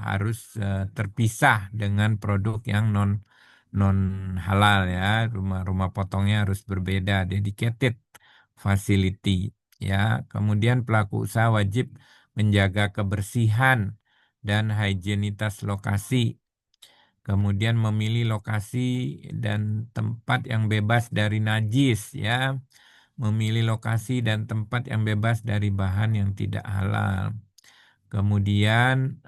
harus terpisah dengan produk yang non halal ya. Rumah-rumah potongnya harus berbeda, dedicated facility ya. Kemudian pelaku usaha wajib menjaga kebersihan dan higienitas lokasi. Kemudian memilih lokasi dan tempat yang bebas dari najis ya. Memilih lokasi dan tempat yang bebas dari bahan yang tidak halal. Kemudian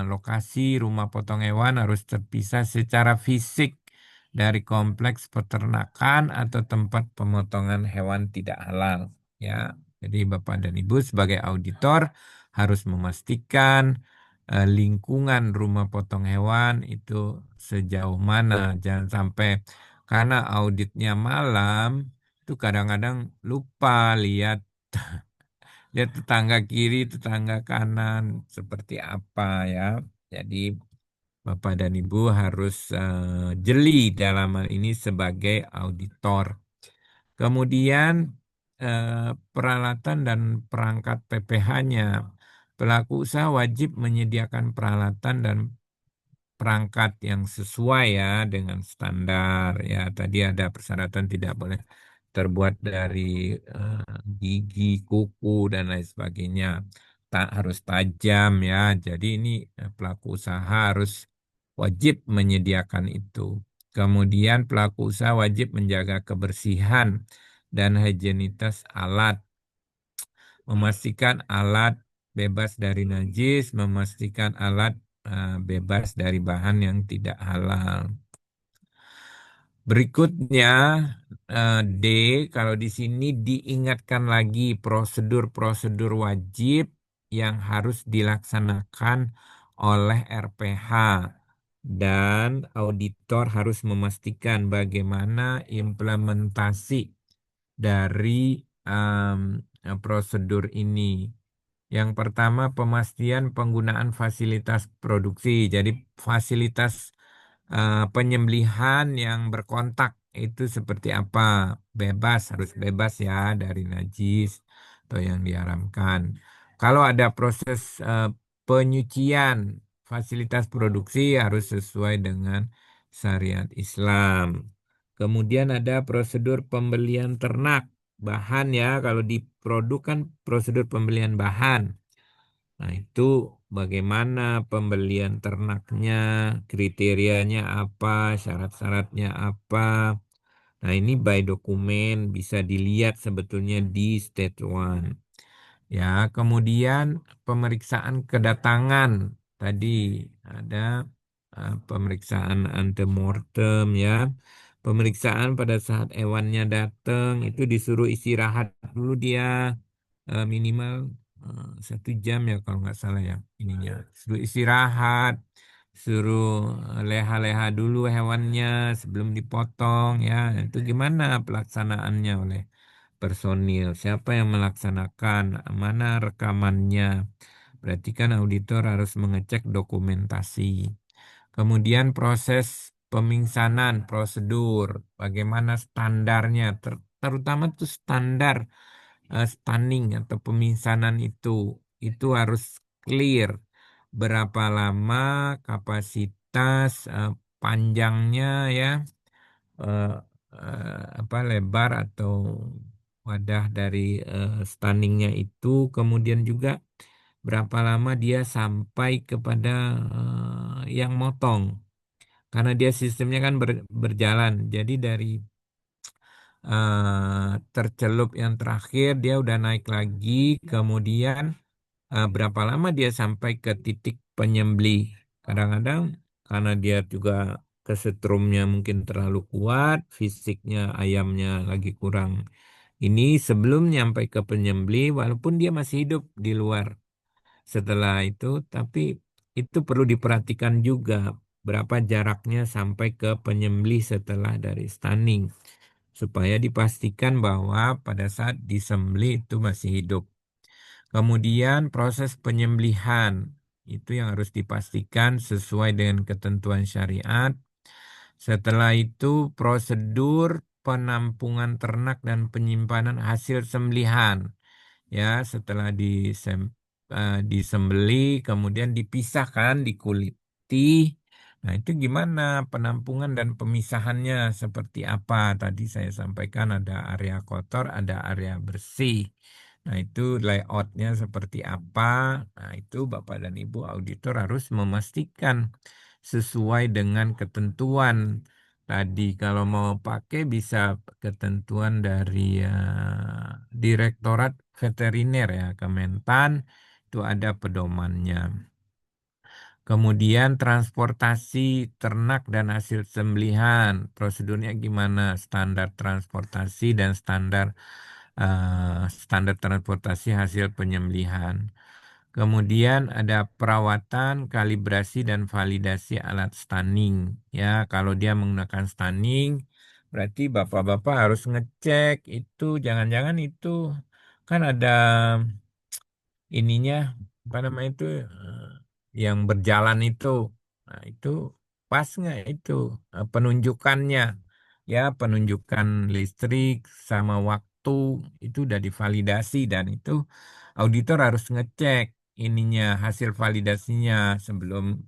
lokasi rumah potong hewan harus terpisah secara fisik dari kompleks peternakan atau tempat pemotongan hewan tidak halal. Ya, jadi Bapak dan Ibu sebagai auditor harus memastikan lingkungan rumah potong hewan itu sejauh mana. Jangan sampai karena auditnya malam itu kadang-kadang lupa lihat lihat tetangga kiri, tetangga kanan seperti apa ya. Jadi Bapak dan Ibu harus jeli dalam hal ini sebagai auditor. Kemudian peralatan dan perangkat PPH-nya. Pelaku usaha wajib menyediakan peralatan dan perangkat yang sesuai ya dengan standar ya. Tadi ada persyaratan tidak boleh terbuat dari gigi, kuku dan lain sebagainya. Tak harus tajam ya. Jadi ini pelaku usaha harus wajib menyediakan itu. Kemudian pelaku usaha wajib menjaga kebersihan dan higienitas alat, memastikan alat bebas dari najis, memastikan alat bebas dari bahan yang tidak halal. Berikutnya D, kalau di sini diingatkan lagi prosedur-prosedur wajib yang harus dilaksanakan oleh RPH dan auditor harus memastikan bagaimana implementasi dari prosedur ini. Yang pertama, pemastian penggunaan fasilitas produksi. Jadi fasilitas penyembelihan yang berkontak itu seperti apa? Bebas, harus bebas ya dari najis atau yang diharamkan. Kalau ada proses penyucian fasilitas produksi harus sesuai dengan syariat Islam. Kemudian ada prosedur pembelian ternak bahan ya. Kalau di produk kan prosedur pembelian bahan. Nah, itu bagaimana pembelian ternaknya, kriterianya apa, syarat-syaratnya apa. Nah, ini by dokumen bisa dilihat sebetulnya di stage one. Ya, kemudian pemeriksaan kedatangan. Tadi ada pemeriksaan antemortem ya. Pemeriksaan pada saat hewannya datang itu disuruh istirahat dulu dia minimal 1 jam ya kalau nggak salah ya ininya. Suruh istirahat, suruh leha-leha dulu hewannya sebelum dipotong ya. Itu gimana pelaksanaannya oleh personil? Siapa yang melaksanakan? Mana rekamannya? Berarti kan auditor harus mengecek dokumentasi. Kemudian proses pemingsanan, prosedur, bagaimana standarnya, terutama tuh standar stunning atau pemingsanan itu harus clear. Berapa lama kapasitas, panjangnya ya, eh, apa lebar atau wadah dari stunningnya itu, kemudian juga berapa lama dia sampai kepada yang motong. Karena dia sistemnya kan berjalan. Jadi dari tercelup yang terakhir dia udah naik lagi. Kemudian berapa lama dia sampai ke titik penyembelih. Kadang-kadang karena dia juga kesetrumnya mungkin terlalu kuat, fisiknya ayamnya lagi kurang. Ini sebelum nyampe ke penyembelih, walaupun dia masih hidup di luar setelah itu, tapi itu perlu diperhatikan juga berapa jaraknya sampai ke penyembelih setelah dari stunning, supaya dipastikan bahwa pada saat disembelih itu masih hidup. Kemudian proses penyembelihan itu yang harus dipastikan sesuai dengan ketentuan syariat. Setelah itu prosedur penampungan ternak dan penyimpanan hasil sembelihan. Ya, setelah disembeli, kemudian dipisahkan, dikuliti. Nah, itu gimana penampungan dan pemisahannya seperti apa? Tadi saya sampaikan ada area kotor, ada area bersih. Nah, itu layoutnya seperti apa? Nah, itu Bapak dan Ibu auditor harus memastikan sesuai dengan ketentuan. Tadi kalau mau pakai bisa ketentuan dari Direktorat Veteriner ya, Kementan, itu ada pedomannya. Kemudian transportasi ternak dan hasil sembelihan, prosedurnya gimana? Standar transportasi dan standar transportasi hasil penyembelihan. Kemudian ada perawatan, kalibrasi dan validasi alat stunning. Ya, kalau dia menggunakan stunning, berarti bapak-bapak harus ngecek itu, jangan-jangan itu kan ada ininya apa namanya itu yang berjalan itu. Nah, itu pas nggak itu penunjukannya ya, penunjukan listrik sama waktu itu udah divalidasi dan itu auditor harus ngecek ininya hasil validasinya sebelum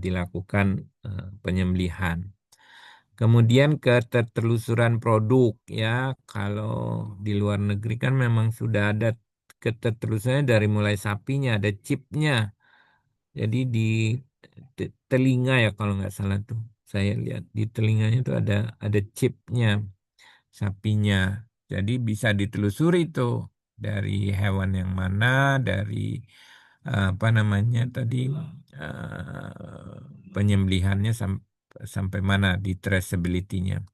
dilakukan penyembelihan. Kemudian ketertelusuran produk ya, kalau di luar negeri kan memang sudah ada ketertelusurannya dari mulai sapinya, ada chipnya. Jadi di telinga ya kalau nggak salah tuh, saya lihat di telinganya itu ada chipnya sapinya. Jadi bisa ditelusuri tuh dari hewan yang mana, dari apa namanya tadi penyembelihannya sampai mana di traceability-nya.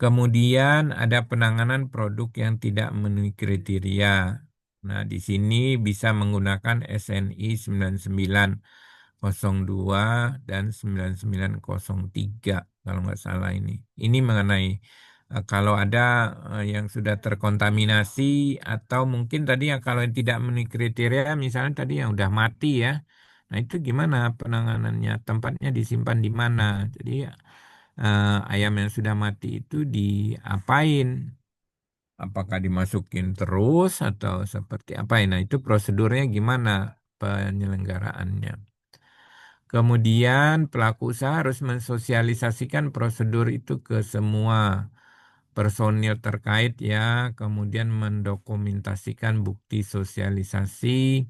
Kemudian ada penanganan produk yang tidak memenuhi kriteria. Nah, di sini bisa menggunakan SNI 9902 dan 9903 kalau nggak salah ini. Ini mengenai kalau ada yang sudah terkontaminasi atau mungkin tadi yang kalau yang tidak memenuhi kriteria, misalnya tadi yang udah mati ya. Nah, itu gimana penanganannya? Tempatnya disimpan di mana? Jadi ayam yang sudah mati itu diapain? Apakah dimasukin terus atau seperti apa? Nah, itu prosedurnya gimana penyelenggaraannya? Kemudian pelaku usaha harus mensosialisasikan prosedur itu ke semua personil terkait ya, kemudian mendokumentasikan bukti sosialisasi,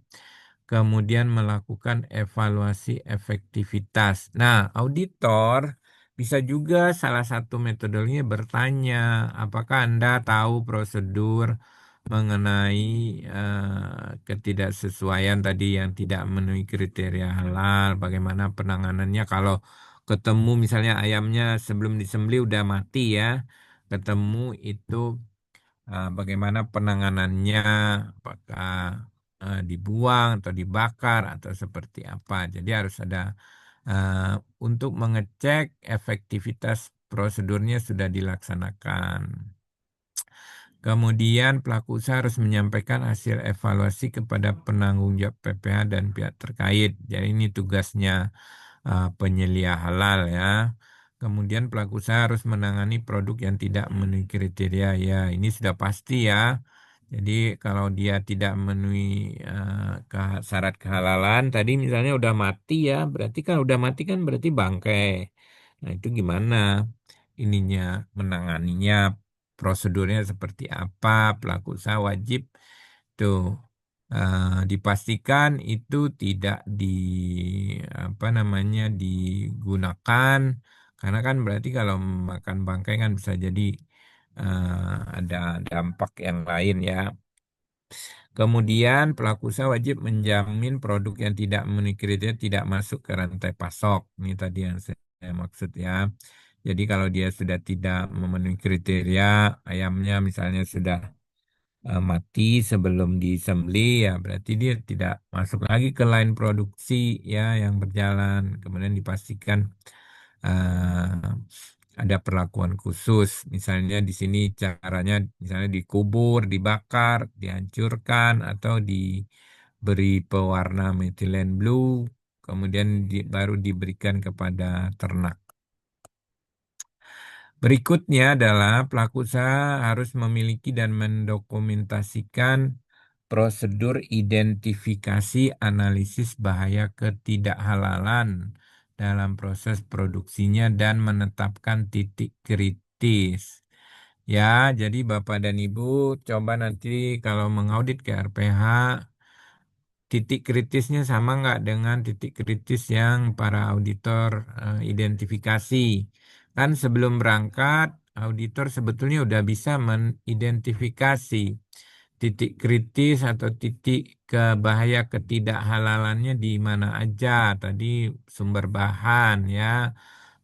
kemudian melakukan evaluasi efektivitas. Nah, auditor bisa juga salah satu metodologinya bertanya, apakah Anda tahu prosedur mengenai ketidaksesuaian tadi yang tidak memenuhi kriteria halal, bagaimana penanganannya kalau ketemu misalnya ayamnya sebelum disembelih udah mati ya, ketemu itu bagaimana penanganannya, apakah dibuang atau dibakar atau seperti apa. Jadi harus ada eh, untuk mengecek efektivitas prosedurnya sudah dilaksanakan. Kemudian pelaku usaha harus menyampaikan hasil evaluasi kepada penanggung jawab PPH dan pihak terkait. Jadi ini tugasnya penyelia halal ya. Kemudian pelaku usaha harus menangani produk yang tidak memenuhi kriteria. Ya, ini sudah pasti ya. Jadi kalau dia tidak memenuhi syarat kehalalan, tadi misalnya udah mati ya, berarti kan udah mati kan berarti bangkai. Nah itu gimana ininya menanganinya, prosedurnya seperti apa, pelaku usaha wajib tuh dipastikan itu tidak apa namanya digunakan karena kan berarti kalau makan bangkai kan bisa jadi ada dampak yang lain ya. Kemudian pelaku usaha wajib menjamin produk yang tidak memenuhi kriteria tidak masuk ke rantai pasok. Ini tadi yang saya maksud ya. Jadi kalau dia sudah tidak memenuhi kriteria, ayamnya misalnya sudah mati sebelum disembelih ya berarti dia tidak masuk lagi ke line produksi ya yang berjalan. Kemudian dipastikan eh, ada perlakuan khusus. Misalnya di sini caranya misalnya dikubur, dibakar, dihancurkan atau diberi pewarna methylene blue, kemudian baru diberikan kepada ternak. Berikutnya adalah pelaku usaha harus memiliki dan mendokumentasikan prosedur identifikasi analisis bahaya ketidakhalalan dalam proses produksinya dan menetapkan titik kritis. Ya, jadi Bapak dan Ibu coba nanti kalau mengaudit ke RPH titik kritisnya sama nggak dengan titik kritis yang para auditor identifikasi. Kan sebelum berangkat, auditor sebetulnya udah bisa mengidentifikasi titik kritis atau titik bahaya ketidakhalalannya di mana aja. Tadi sumber bahan ya,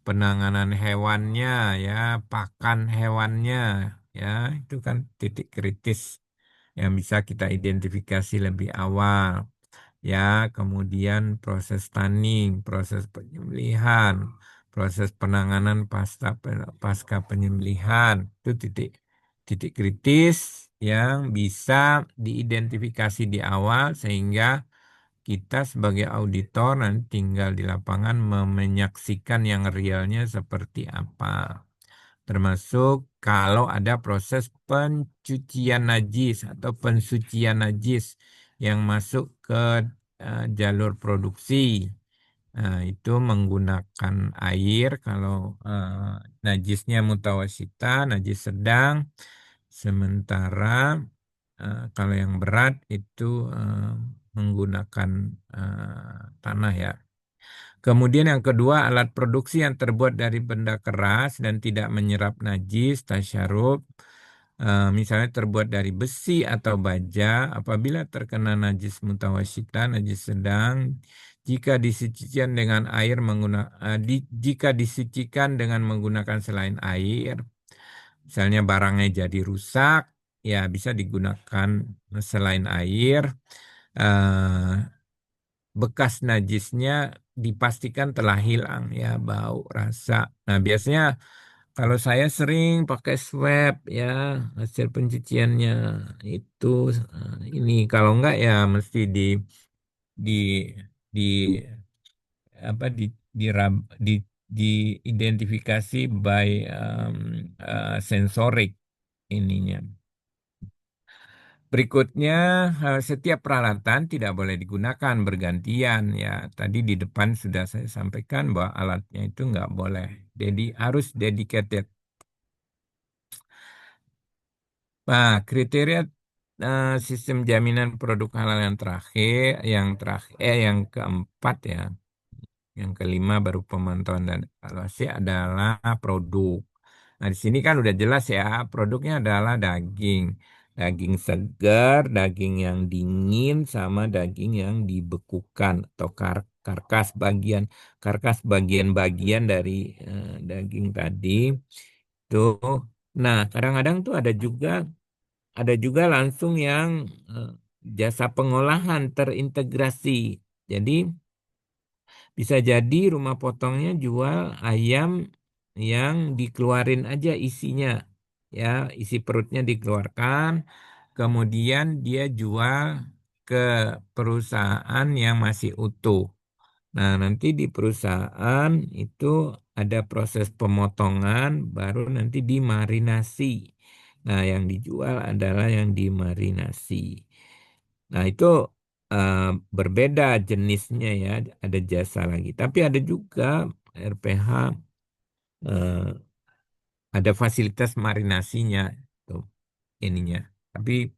penanganan hewannya ya, pakan hewannya ya, itu kan titik kritis yang bisa kita identifikasi lebih awal. Ya, kemudian proses stunning, proses penyembelihan, proses penanganan pasca penyembelihan itu titik titik kritis yang bisa diidentifikasi di awal sehingga kita sebagai auditor nanti tinggal di lapangan menyaksikan yang realnya seperti apa. Termasuk kalau ada proses pencucian najis atau pensucian najis yang masuk ke jalur produksi. Nah, itu menggunakan air kalau najisnya mutawasita, najis sedang. Sementara kalau yang berat itu menggunakan tanah ya. Kemudian yang kedua, alat produksi yang terbuat dari benda keras dan tidak menyerap najis, tasyarub, misalnya terbuat dari besi atau baja, apabila terkena najis mutawasyita, najis sedang, jika disucikan dengan air jika disucikan dengan menggunakan selain air, misalnya barangnya jadi rusak, ya bisa digunakan selain air. eh, Bekas najisnya dipastikan telah hilang ya, bau, rasa. Nah, biasanya kalau saya sering pakai swab ya, hasil pencuciannya itu ini kalau enggak ya mesti di di apa di diidentifikasi by sensorik ininya. Berikutnya, setiap peralatan tidak boleh digunakan bergantian. Ya, tadi di depan sudah saya sampaikan bahwa alatnya itu nggak boleh. Jadi harus dedicated. Nah, kriteria sistem jaminan produk halal yang keempat ya, yang kelima baru pemantauan dan evaluasi adalah produk. Nah, di sini kan udah jelas ya, produknya adalah daging. Daging segar, daging yang dingin, sama daging yang dibekukan atau karkas bagian-bagian dari daging tadi. Tuh. Nah, kadang-kadang tuh ada juga langsung yang eh, jasa pengolahan terintegrasi. Jadi bisa jadi rumah potongnya jual ayam yang dikeluarin aja isinya. Ya, isi perutnya dikeluarkan, kemudian dia jual ke perusahaan yang masih utuh. Nah, nanti di perusahaan itu ada proses pemotongan, baru nanti dimarinasi. Nah, yang dijual adalah yang dimarinasi. Nah, itu eh, berbeda jenisnya ya, ada jasa lagi. Tapi ada juga RPH eh, ada fasilitas marinasinya tuh ininya. Tapi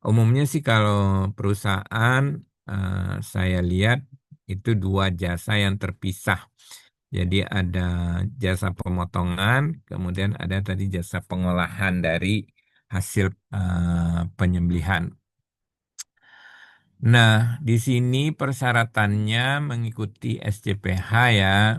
umumnya sih kalau perusahaan saya lihat itu dua jasa yang terpisah. Jadi ada jasa pemotongan, kemudian ada tadi jasa pengolahan dari hasil penyembelihan. Nah, di sini persyaratannya mengikuti SCPH ya.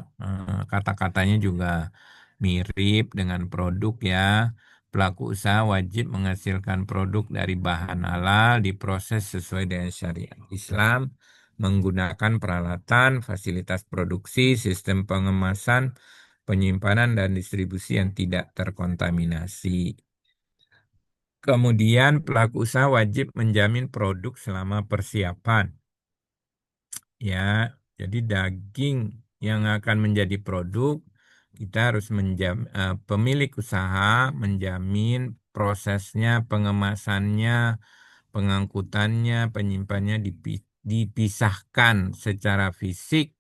Kata-katanya juga mirip dengan produk ya. Pelaku usaha wajib menghasilkan produk dari bahan halal diproses sesuai dengan syariat Islam, menggunakan peralatan, fasilitas produksi, sistem pengemasan, penyimpanan, dan distribusi yang tidak terkontaminasi. Kemudian pelaku usaha wajib menjamin produk selama persiapan. Ya, jadi daging yang akan menjadi produk, kita harus pemilik usaha menjamin prosesnya, pengemasannya, pengangkutannya, penyimpanannya dipisahkan secara fisik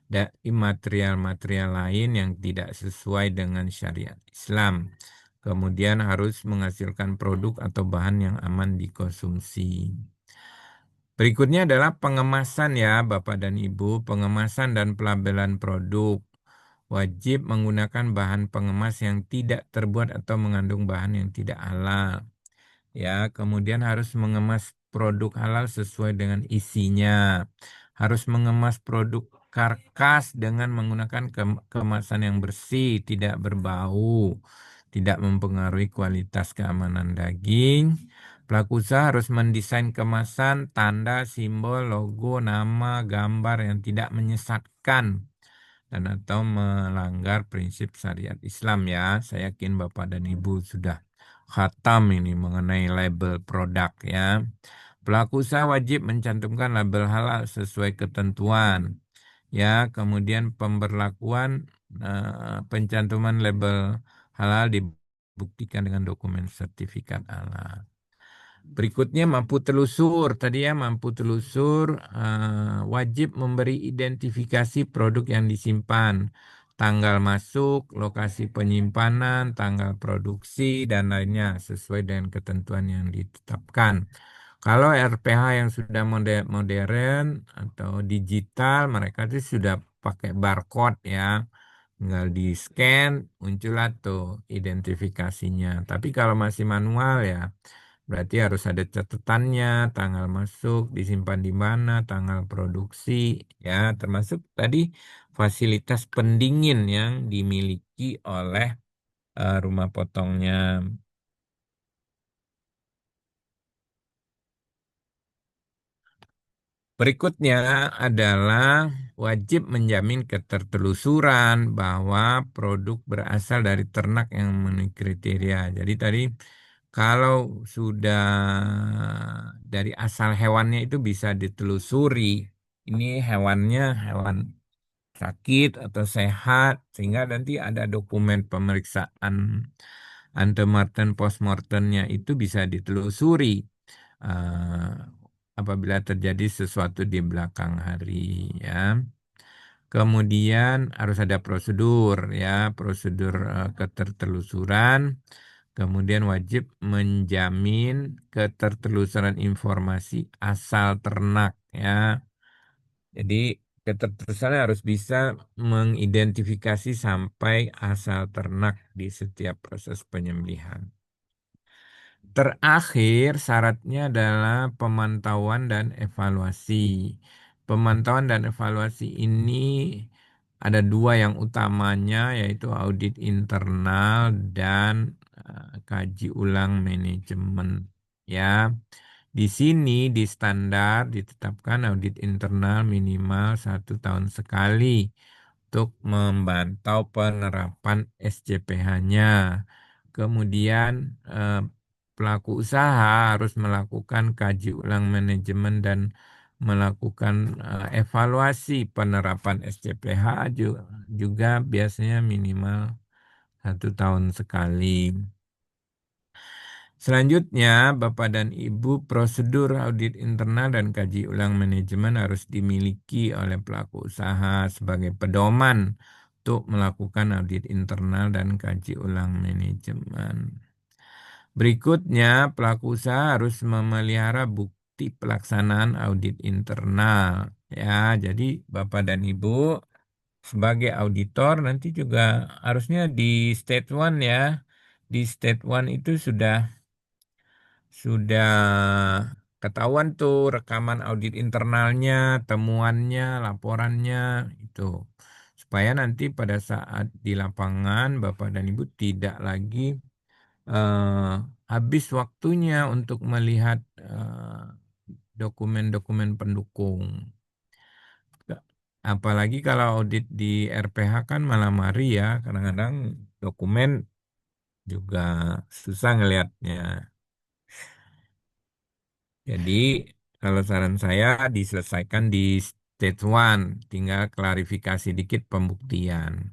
dari material-material lain yang tidak sesuai dengan syariat Islam. Kemudian harus menghasilkan produk atau bahan yang aman dikonsumsi. Berikutnya adalah pengemasan ya, Bapak dan Ibu. Pengemasan dan pelabelan produk. Wajib menggunakan bahan pengemas yang tidak terbuat atau mengandung bahan yang tidak halal. Ya, kemudian harus mengemas produk halal sesuai dengan isinya. Harus mengemas produk karkas dengan menggunakan kemasan yang bersih, tidak berbau, tidak mempengaruhi kualitas keamanan daging. Pelaku usaha harus mendesain kemasan, tanda, simbol, logo, nama, gambar yang tidak menyesatkan dan atau melanggar prinsip syariat Islam ya. Saya yakin Bapak dan Ibu sudah khatam ini mengenai label produk ya. Pelaku usaha wajib mencantumkan label halal sesuai ketentuan. Ya, kemudian pencantuman label halal dibuktikan dengan dokumen sertifikat halal. Berikutnya mampu telusur. Tadi ya mampu telusur wajib memberi identifikasi produk yang disimpan, tanggal masuk, lokasi penyimpanan, tanggal produksi, dan lainnya sesuai dengan ketentuan yang ditetapkan. Kalau RPH yang sudah modern atau digital, mereka itu sudah pakai barcode ya. Tinggal di scan, muncullah tuh identifikasinya. Tapi kalau masih manual ya, berarti harus ada catatannya, tanggal masuk, disimpan di mana, tanggal produksi, ya, termasuk tadi fasilitas pendingin yang dimiliki oleh rumah potongnya. Berikutnya adalah wajib menjamin ketertelusuran bahwa produk berasal dari ternak yang memenuhi kriteria. Jadi tadi kalau sudah dari asal hewannya itu bisa ditelusuri. Ini hewannya hewan sakit atau sehat sehingga nanti ada dokumen pemeriksaan antemortem postmortemnya itu bisa ditelusuri eh, apabila terjadi sesuatu di belakang hari ya. Kemudian harus ada prosedur ya, prosedur ketertelusuran. Kemudian wajib menjamin ketertelusuran informasi asal ternak ya. Jadi ketertelusuran harus bisa mengidentifikasi sampai asal ternak di setiap proses penyembelihan. Terakhir, syaratnya adalah pemantauan dan evaluasi. Pemantauan dan evaluasi ini ada dua yang utamanya, yaitu audit internal dan kaji ulang manajemen. Ya, di sini di standar ditetapkan audit internal minimal 1 tahun sekali untuk memantau penerapan SCPH-nya. Kemudian pelaku usaha harus melakukan kaji ulang manajemen dan melakukan evaluasi penerapan SCPH juga biasanya minimal 1 tahun sekali. Selanjutnya, Bapak dan Ibu, prosedur audit internal dan kaji ulang manajemen harus dimiliki oleh pelaku usaha sebagai pedoman untuk melakukan audit internal dan kaji ulang manajemen. Berikutnya, pelaku usaha harus memelihara bukti pelaksanaan audit internal. Ya, jadi Bapak dan Ibu sebagai auditor nanti juga harusnya di state one ya. Di state one itu sudah ketahuan tuh rekaman audit internalnya, temuannya, laporannya itu. Supaya nanti pada saat di lapangan Bapak dan Ibu tidak lagi eh, habis waktunya untuk melihat dokumen-dokumen pendukung. Apalagi kalau audit di RPH kan malah mari ya, kadang-kadang dokumen juga susah ngelihatnya. Jadi kalau saran saya diselesaikan di stage one, tinggal klarifikasi dikit pembuktian.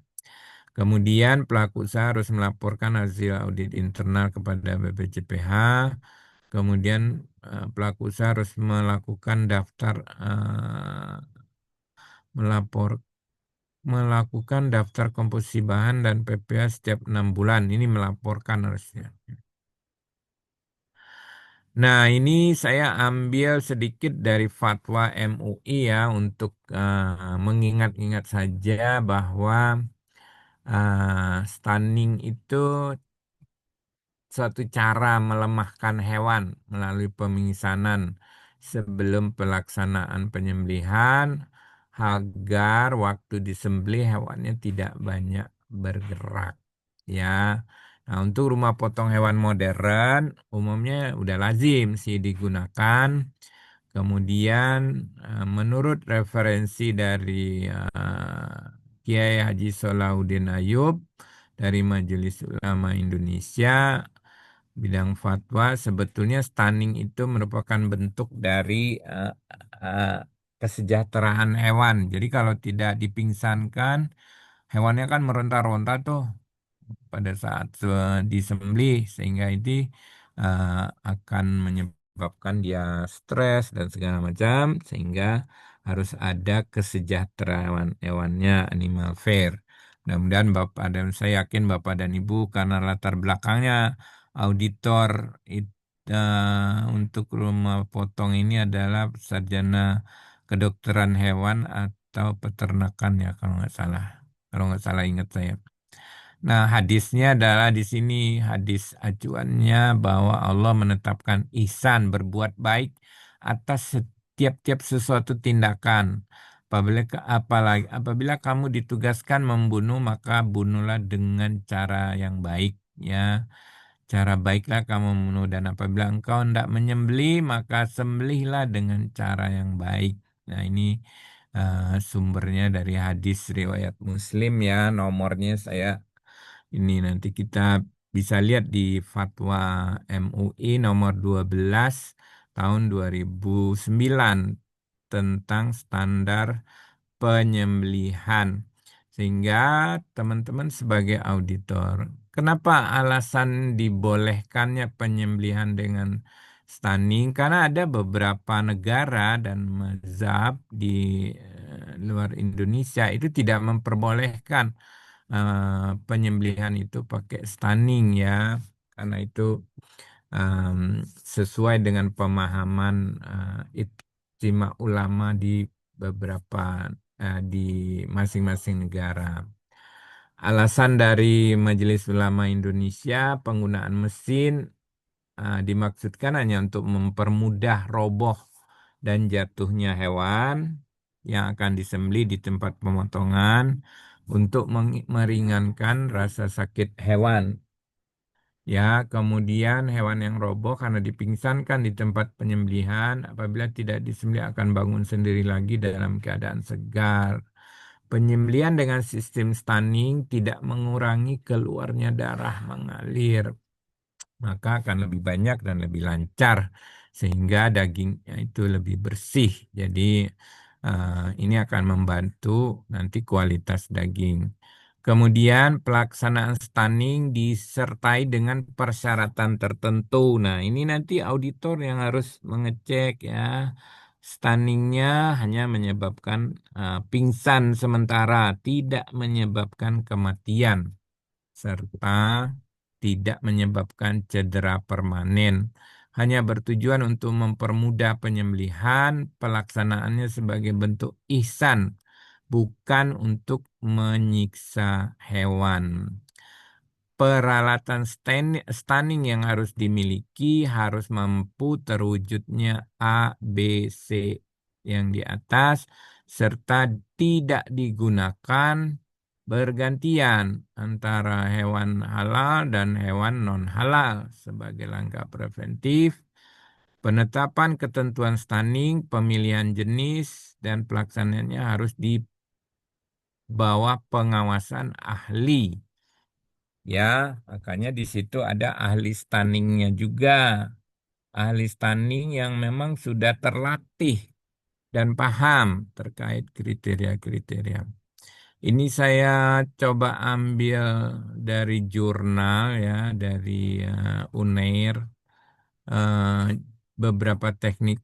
Kemudian pelaku usaha harus melaporkan hasil audit internal kepada BPJPH. Kemudian pelaku usaha harus melakukan melapor melakukan daftar komposisi bahan dan PPH setiap 6 bulan. Ini melaporkan harusnya. Nah, ini saya ambil sedikit dari fatwa MUI ya untuk mengingat-ingat saja bahwa stunning itu suatu cara melemahkan hewan melalui pemingsanan sebelum pelaksanaan penyembelihan agar waktu disembelih hewannya tidak banyak bergerak ya. Nah, untuk rumah potong hewan modern umumnya udah lazim sih digunakan. Kemudian menurut referensi dari Kiai Haji Solahuddin Ayub dari Majelis Ulama Indonesia bidang fatwa sebetulnya stunning itu merupakan bentuk dari eh, kesejahteraan hewan. Jadi kalau tidak dipingsankan, hewannya kan meronta-ronta tuh pada saat disembelih sehingga ini akan menyebabkan menyebabkan dia stres dan segala macam, sehingga harus ada kesejahteraan hewannya, animal fair. Mudah-mudahan Bapak dan saya yakin Bapak dan Ibu karena latar belakangnya auditor untuk rumah potong ini adalah sarjana kedokteran hewan atau peternakan ya kalau nggak salah ingat saya. Nah, hadisnya adalah di sini hadis acuannya bahwa Allah menetapkan ihsan berbuat baik atas setiap-tiap sesuatu tindakan. Apabila kamu ditugaskan membunuh, maka bunuhlah dengan cara yang baik, ya. Cara baiklah kamu membunuh, dan apabila engkau hendak menyembelih, maka sembelihlah dengan cara yang baik. Nah, ini sumbernya dari hadis riwayat Muslim ya. Nomornya saya ini nanti kita bisa lihat di Fatwa MUI nomor 12 tahun 2009 tentang standar penyembelihan. Sehingga teman-teman sebagai auditor, kenapa alasan dibolehkannya penyembelihan dengan stunning? Karena ada beberapa negara dan mazhab di luar Indonesia itu tidak memperbolehkan penyembelihan itu pakai stunning ya, karena itu em, sesuai dengan pemahaman ijtima ulama di beberapa di masing-masing negara. Alasan dari Majelis Ulama Indonesia, penggunaan mesin dimaksudkan hanya untuk mempermudah roboh dan jatuhnya hewan yang akan disembelih di tempat pemotongan untuk meringankan rasa sakit hewan. Ya, kemudian hewan yang roboh karena dipingsankan di tempat penyembelihan apabila tidak disembelih akan bangun sendiri lagi dalam keadaan segar. Penyembelihan dengan sistem stunning tidak mengurangi keluarnya darah mengalir, maka akan lebih banyak dan lebih lancar sehingga dagingnya itu lebih bersih. Jadi ini akan membantu nanti kualitas daging. Kemudian pelaksanaan stunning disertai dengan persyaratan tertentu. Nah, ini nanti auditor yang harus mengecek ya. Stunningnya hanya menyebabkan pingsan sementara, tidak menyebabkan kematian, serta tidak menyebabkan cedera permanen. Hanya bertujuan untuk mempermudah penyembelihan, pelaksanaannya sebagai bentuk ihsan, bukan untuk menyiksa hewan. Peralatan stunning yang harus dimiliki harus mampu terwujudnya A, B, C yang di atas, serta tidak digunakan bergantian antara hewan halal dan hewan non-halal sebagai langkah preventif. Penetapan ketentuan stunning, pemilihan jenis, dan pelaksanaannya harus di bawah pengawasan ahli. Ya, makanya di situ ada ahli stunningnya juga. Ahli stunning yang memang sudah terlatih dan paham terkait kriteria-kriteria. Ini saya coba ambil dari jurnal ya, dari Unair. Eh, Beberapa teknik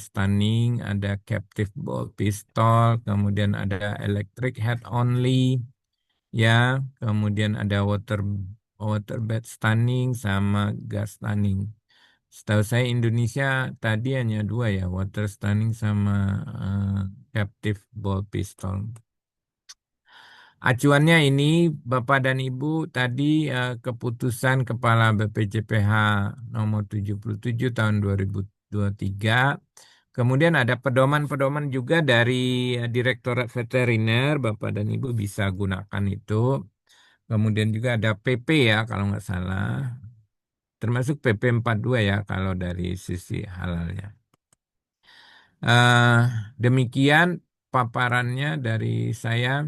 stunning, ada captive ball pistol, kemudian ada electric head only, ya, kemudian ada water bed stunning sama gas stunning. Setahu saya Indonesia tadi hanya dua ya, water stunning sama eh, captive ball pistol. Acuannya ini Bapak dan Ibu tadi keputusan Kepala BPJPH nomor 77 tahun 2023. Kemudian ada pedoman-pedoman juga dari Direktorat Veteriner, Bapak dan Ibu bisa gunakan itu. Kemudian juga ada PP ya kalau nggak salah. Termasuk PP 42 ya kalau dari sisi halalnya. Eh, Demikian paparannya dari saya.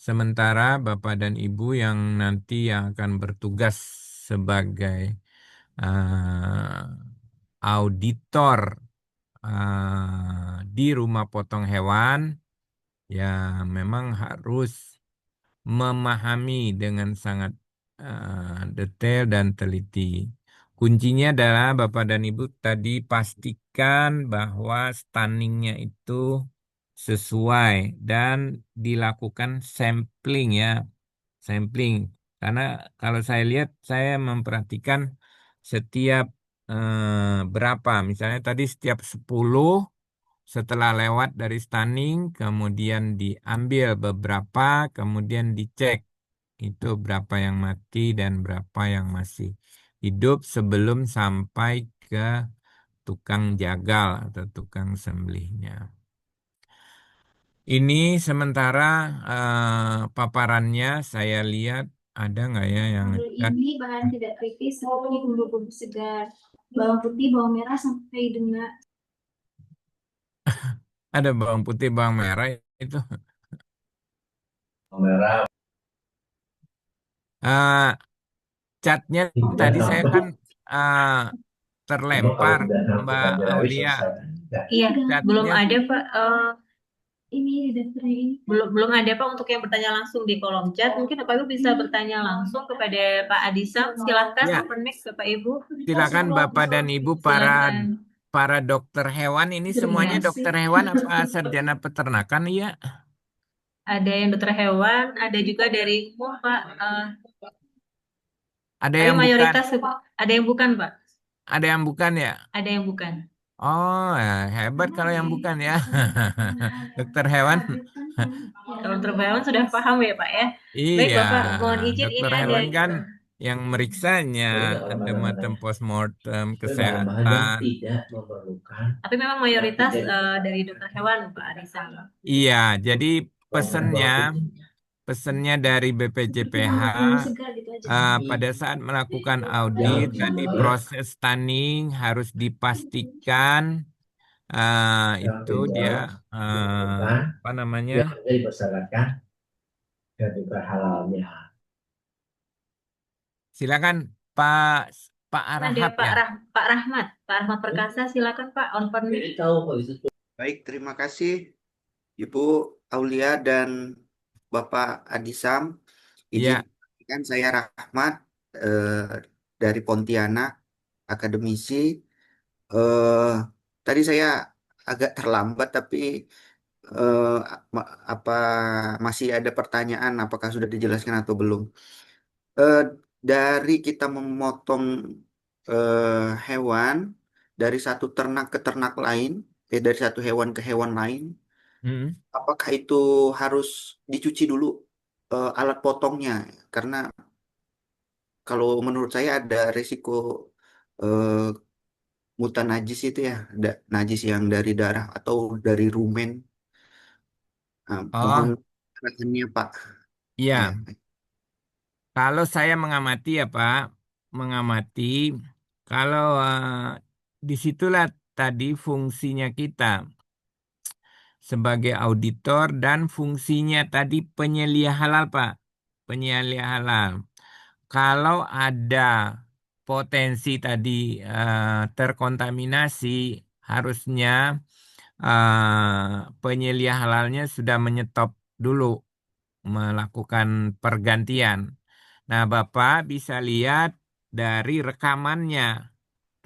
Sementara Bapak dan Ibu yang nanti yang akan bertugas sebagai eh, auditor di rumah potong hewan, ya memang harus memahami dengan sangat detail dan teliti Kuncinya adalah Bapak dan Ibu tadi pastikan bahwa stunningnya itu sesuai dan dilakukan sampling ya, sampling. Karena kalau saya lihat, saya memperhatikan setiap berapa, misalnya tadi setiap 10 setelah lewat dari stunning, kemudian diambil beberapa, kemudian dicek itu berapa yang mati dan berapa yang masih hidup sebelum sampai ke tukang jagal atau tukang sembelihnya. Ini sementara paparannya saya lihat ada nggak ya yang Sambal ngecat? ini bahan tidak kritis seperti bumbu-bumbu segar, bawang putih, bawang merah sampai dengan Ada bawang putih, bawang merah itu. Merah. Eh, Catnya tadi saya kan eh, Cuma kalau terlempar, tidak Mbak dalam dirawat Aulia. selesai. iya, belum Catnya ada Pak. Ini di daftarnya ini. Belum ada Pak untuk yang bertanya langsung di kolom chat. Mungkin Bapak Ibu bisa bertanya langsung kepada Pak Adisa. Silahkan ya, open mic Bapak Ibu. silakan Bapak dan Ibu Silahkan. para dokter hewan ini semuanya dokter hewan apa sarjana peternakan ya? Ada yang dokter hewan, ada juga dari umum Pak. Ada Tapi yang bukan, mayoritas ada yang bukan Pak. ada yang bukan ya? Ada yang bukan. Oh, ya, hebat kalau yang bukan ya. Dokter hewan. Kalau dokter hewan sudah paham ya Pak ya. Baik Iya, Bapak, mohon izin ini dokter ada. hewan kan yang meriksanya Jadi kalau antemortem bahan-bahan postmortem tapi bahan-bahan yang kesehatan. tidak memerlukan. Tapi memang mayoritas dari dokter hewan Pak Arisa. Iya, jadi Kalau pesennya bawang putih, pesennya dari BPJPH Bumbu segar gitu aja. pada saat melakukan audit yang tadi dibuat, proses stunning harus dipastikan yang itu dia tidak diperlukan, apa namanya? yang tidak dipersyaratkan, dan juga halalnya. Silakan Pak Pak Ada Arahap ya. Pak Rahmat, Pak Rahmat Perkasa, silakan Pak on permit. Jadi tahu kok itu. Baik, terima kasih Ibu Aulia dan Bapak Adisam. Iya. Izinkan saya Rahmat dari Pontianak, akademisi. Eh, Tadi saya agak terlambat, tapi eh, apa masih ada pertanyaan? Apakah sudah dijelaskan atau belum? Eh, dari kita memotong hewan dari satu ternak ke ternak lain, dari satu hewan ke hewan lain. Mm. Apakah itu harus dicuci dulu alat potongnya? Karena kalau menurut saya ada risiko eh, mutan najis itu ya, ada najis yang dari darah atau dari rumen. Nah, mohon Oh, arahannya Pak. Ya, iya. Kalau saya mengamati ya Pak, mengamati kalau disitulah tadi fungsinya kita sebagai auditor dan fungsinya tadi penyelia halal Pak, penyelia halal. Kalau ada potensi tadi terkontaminasi, harusnya penyelia halalnya sudah menyetop dulu melakukan pergantian. Nah, Bapak bisa lihat dari rekamannya,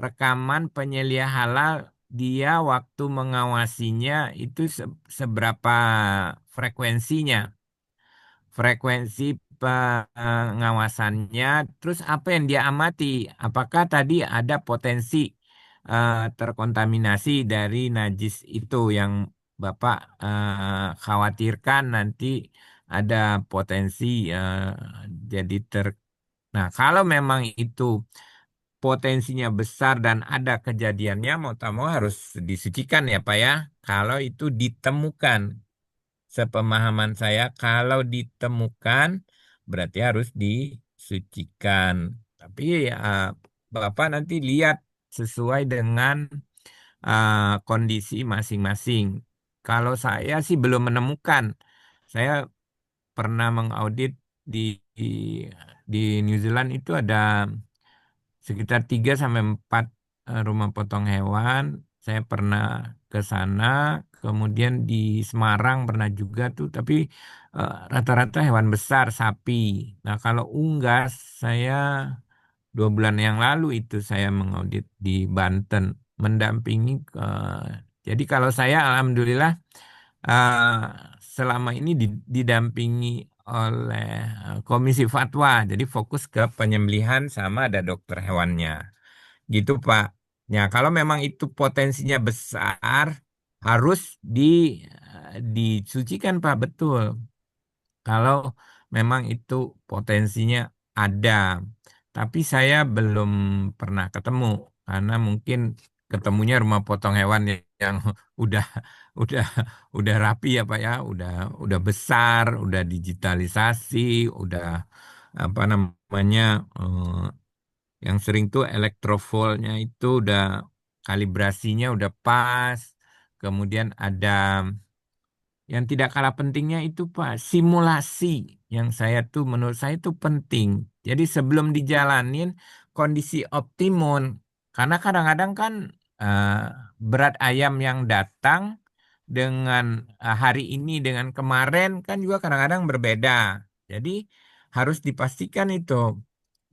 rekaman penyelia halal dia waktu mengawasinya itu seberapa frekuensinya, frekuensi pengawasannya, terus apa yang dia amati, apakah tadi ada potensi terkontaminasi dari najis itu yang Bapak khawatirkan nanti ada potensi jadi Nah, kalau memang itu potensinya besar dan ada kejadiannya, mau tak mau harus disucikan ya Pak ya. Kalau itu ditemukan, sepemahaman saya, kalau ditemukan berarti harus disucikan. Tapi Bapak nanti lihat sesuai dengan kondisi masing-masing. Kalau saya sih belum menemukan. Saya pernah mengaudit di, di di New Zealand itu ada sekitar 3 sampai 4 rumah potong hewan. Saya pernah ke sana, kemudian di Semarang pernah juga tuh, tapi rata-rata hewan besar, sapi. Nah, kalau unggas saya 2 bulan yang lalu itu saya mengaudit di Banten, mendampingi jadi kalau saya alhamdulillah eh, selama ini didampingi oleh Komisi Fatwa, jadi fokus ke penyembelihan sama ada dokter hewannya. Gitu, Pak. Ya, kalau memang itu potensinya besar, harus disucikan, Pak. Betul. Kalau memang itu potensinya ada. Tapi saya belum pernah ketemu, karena mungkin ketemunya rumah potong hewan yang udah udah udah rapi ya, Pak ya, udah besar, udah digitalisasi, udah apa namanya yang sering tuh elektrovoltnya itu udah kalibrasinya udah pas. Kemudian ada yang tidak kalah pentingnya itu Pak, simulasi yang saya tuh menurut saya itu penting. Jadi sebelum dijalanin kondisi optimum, karena kadang-kadang kan eh, berat ayam yang datang dengan hari ini dengan kemarin kan juga kadang-kadang berbeda. Jadi harus dipastikan itu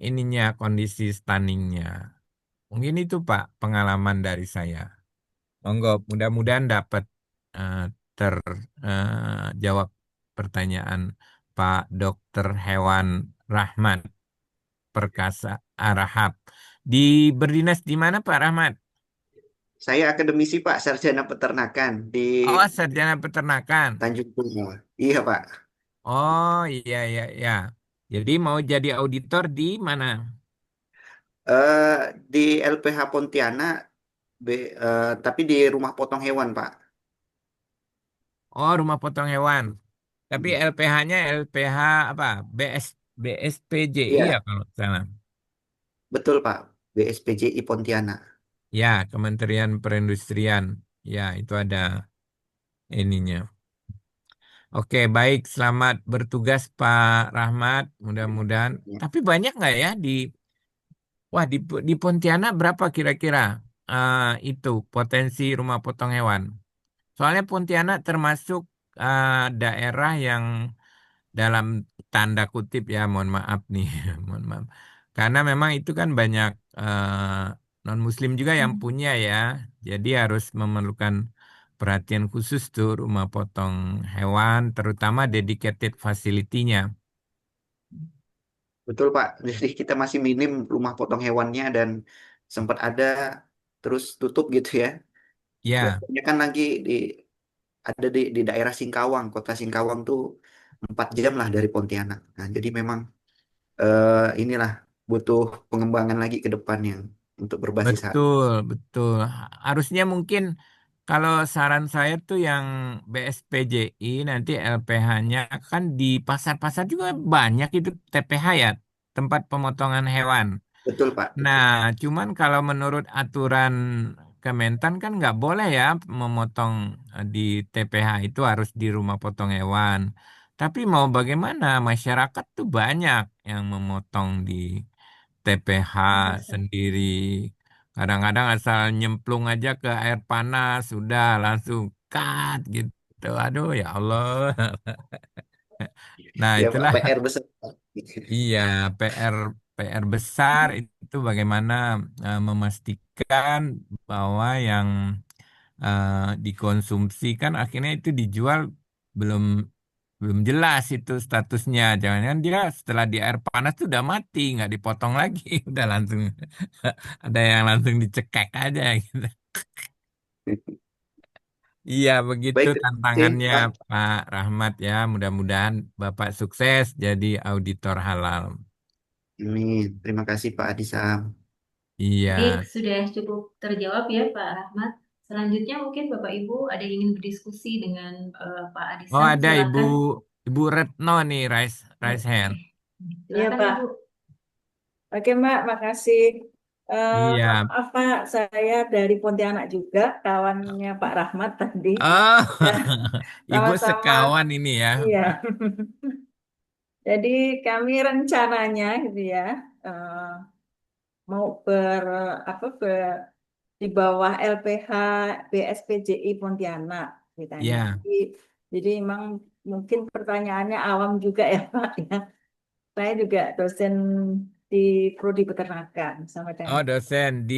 ininya kondisi stunningnya. Mungkin itu Pak pengalaman dari saya. Monggo, mudah-mudahan dapat eh, terjawab pertanyaan Pak Dokter Hewan Rahmat Perkasa Arahap. Di berdinas di mana Pak Rahmat? Saya akademisi Pak, sarjana peternakan di Oh, sarjana peternakan. Tanjung Pinang. Iya Pak. Oh, iya iya iya. Jadi mau jadi auditor di mana? Eh di LPH Pontianak, tapi di rumah potong hewan Pak. Oh, rumah potong hewan. Tapi Hmm. LPH-nya LPH apa? BSPJI ya Iya, kalau salah. betul Pak. BSPJI Pontianak. Ya, Kementerian Perindustrian. Ya, itu ada ininya. Oke, baik. Selamat bertugas Pak Rahmat. Mudah-mudahan. Ya. Tapi banyak nggak ya wah di Pontianak berapa kira-kira itu potensi rumah potong hewan? Soalnya Pontianak termasuk daerah yang dalam tanda kutip ya, mohon maaf nih, mohon maaf. Karena memang itu kan banyak non-Muslim juga yang punya ya. Jadi harus memerlukan perhatian khusus tuh rumah potong hewan, terutama dedicated facility-nya. Betul Pak. Jadi kita masih minim rumah potong hewannya dan sempat ada terus tutup gitu ya. Ya, Biasanya kan lagi ada di daerah Singkawang, kota Singkawang tuh 4 jam lah dari Pontianak. Nah, jadi memang inilah butuh pengembangan lagi ke depan yang untuk berbasis betul, betul. Harusnya mungkin kalau saran saya tuh yang BSPJI nanti LPH-nya kan di pasar-pasar juga banyak itu TPH ya, tempat pemotongan hewan. betul Pak. Nah, cuman kalau menurut aturan Kementan kan nggak boleh ya memotong di TPH itu harus di rumah potong hewan. Tapi mau bagaimana masyarakat tuh banyak yang memotong di TPH sendiri. Kadang-kadang asal nyemplung aja ke air panas sudah langsung cut gitu. Aduh ya Allah. Nah, Ya Pak, itulah PR besar Pak. iya PR besar itu bagaimana memastikan bahwa yang eh, dikonsumsi kan akhirnya itu dijual belum belum jelas itu statusnya. Jangan-jangan dia setelah di air panas tuh udah mati, nggak dipotong lagi, udah langsung ada yang langsung dicekek aja gitu. Iya, begitu Baik, terima kasih tantangannya Pak. Pak Rahmat ya. Mudah-mudahan Bapak sukses jadi auditor halal. Amin. Terima kasih Pak Adisam. Baik, Iya. sudah cukup terjawab ya Pak Rahmat. Selanjutnya mungkin Bapak Ibu ada yang ingin berdiskusi dengan Pak Oh, Adisam, ada silakan. Ibu Retno nih, raise hand. Oke, Iya silakan Pak. Ibu. Oke Mbak, makasih. Iya. Maaf Pak, saya dari Pontianak juga, kawannya Pak Rahmat tadi. Oh, Ya, Ibu sama-sama. sekawan ini ya. Iya. Jadi kami rencananya gitu ya, eh, mau apa di bawah LPH BSPJI Pontianak ceritanya. Ya, Jadi memang mungkin pertanyaannya awam juga ya Pak ya. Saya juga dosen di Prodi Peternakan sama Oh, teknik. dosen di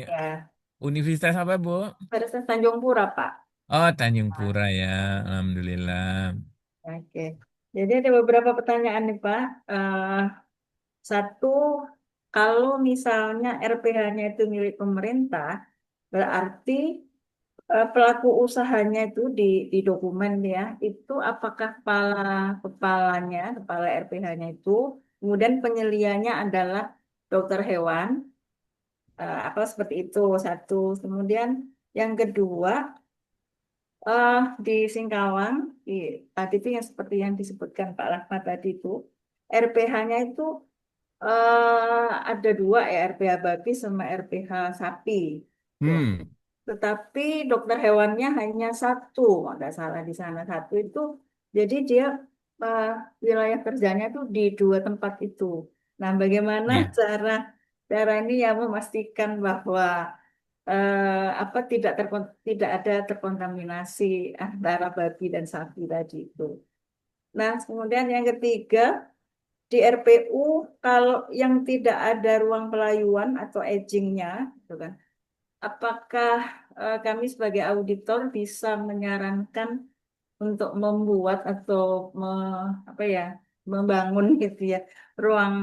Ya, Universitas apa, Bu? pada Tanjung Pura, Pak. Oh, Tanjung Nah, Pura ya. Alhamdulillah. oke. Jadi ada beberapa pertanyaan nih, Pak. Satu, kalau misalnya RPH-nya itu milik pemerintah, berarti pelaku usahanya itu di dokumen ya, itu apakah kepala RPH-nya itu, kemudian penyelianya adalah dokter hewan, apa seperti itu satu. Kemudian yang kedua, eh, di Singkawang, di, tadi itu yang seperti yang disebutkan Pak Rahmat tadi itu, RPH-nya itu ada dua ya, RPH babi sama RPH sapi. Tuh. Hmm, Tetapi dokter hewannya hanya satu, kalau nggak salah di sana satu itu. Jadi dia eh, wilayah kerjanya tuh di dua tempat itu. Nah, bagaimana ya. cara cara ini yang memastikan bahwa apa tidak ada terkontaminasi antara babi dan sapi tadi itu. Nah, kemudian yang ketiga di RPU kalau yang tidak ada ruang pelayuan atau edgingnya, gitu kan, apakah kami sebagai auditor bisa menyarankan untuk membuat atau apa ya membangun gitu ya ruang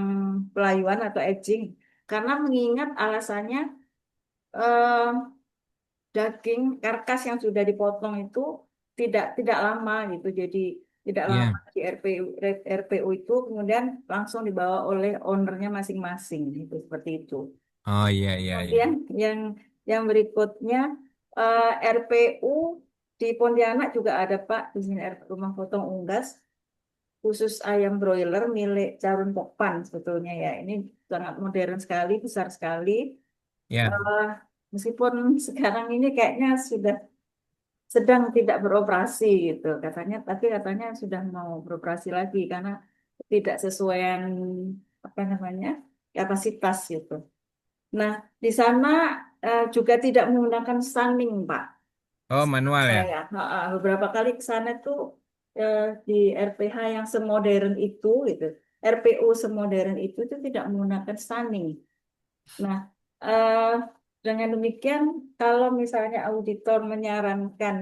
pelayuan atau edging karena mengingat alasannya eh, daging karkas yang sudah dipotong itu tidak lama gitu jadi tidak lama Ya. di RPU itu kemudian langsung dibawa oleh ownernya masing-masing gitu seperti itu. Oh, iya, iya, iya. Kemudian yang berikutnya RPU di Pontianak juga ada Pak di sini rumah potong unggas khusus ayam broiler milik Carun Pokpan sebetulnya ya. Ini sangat modern sekali, besar sekali. Ya. Eh, Meskipun sekarang ini kayaknya sudah sedang tidak beroperasi gitu katanya, tapi katanya sudah mau beroperasi lagi karena tidak sesuaian apa namanya kapasitas gitu. Nah, di sana juga tidak menggunakan stunning, Pak. Oh, manual ya. Saya beberapa kali ke sana tuh di RPH yang semodern itu, gitu, RPU semodern itu tidak menggunakan stunning. Nah, eh, dengan demikian, kalau misalnya auditor menyarankan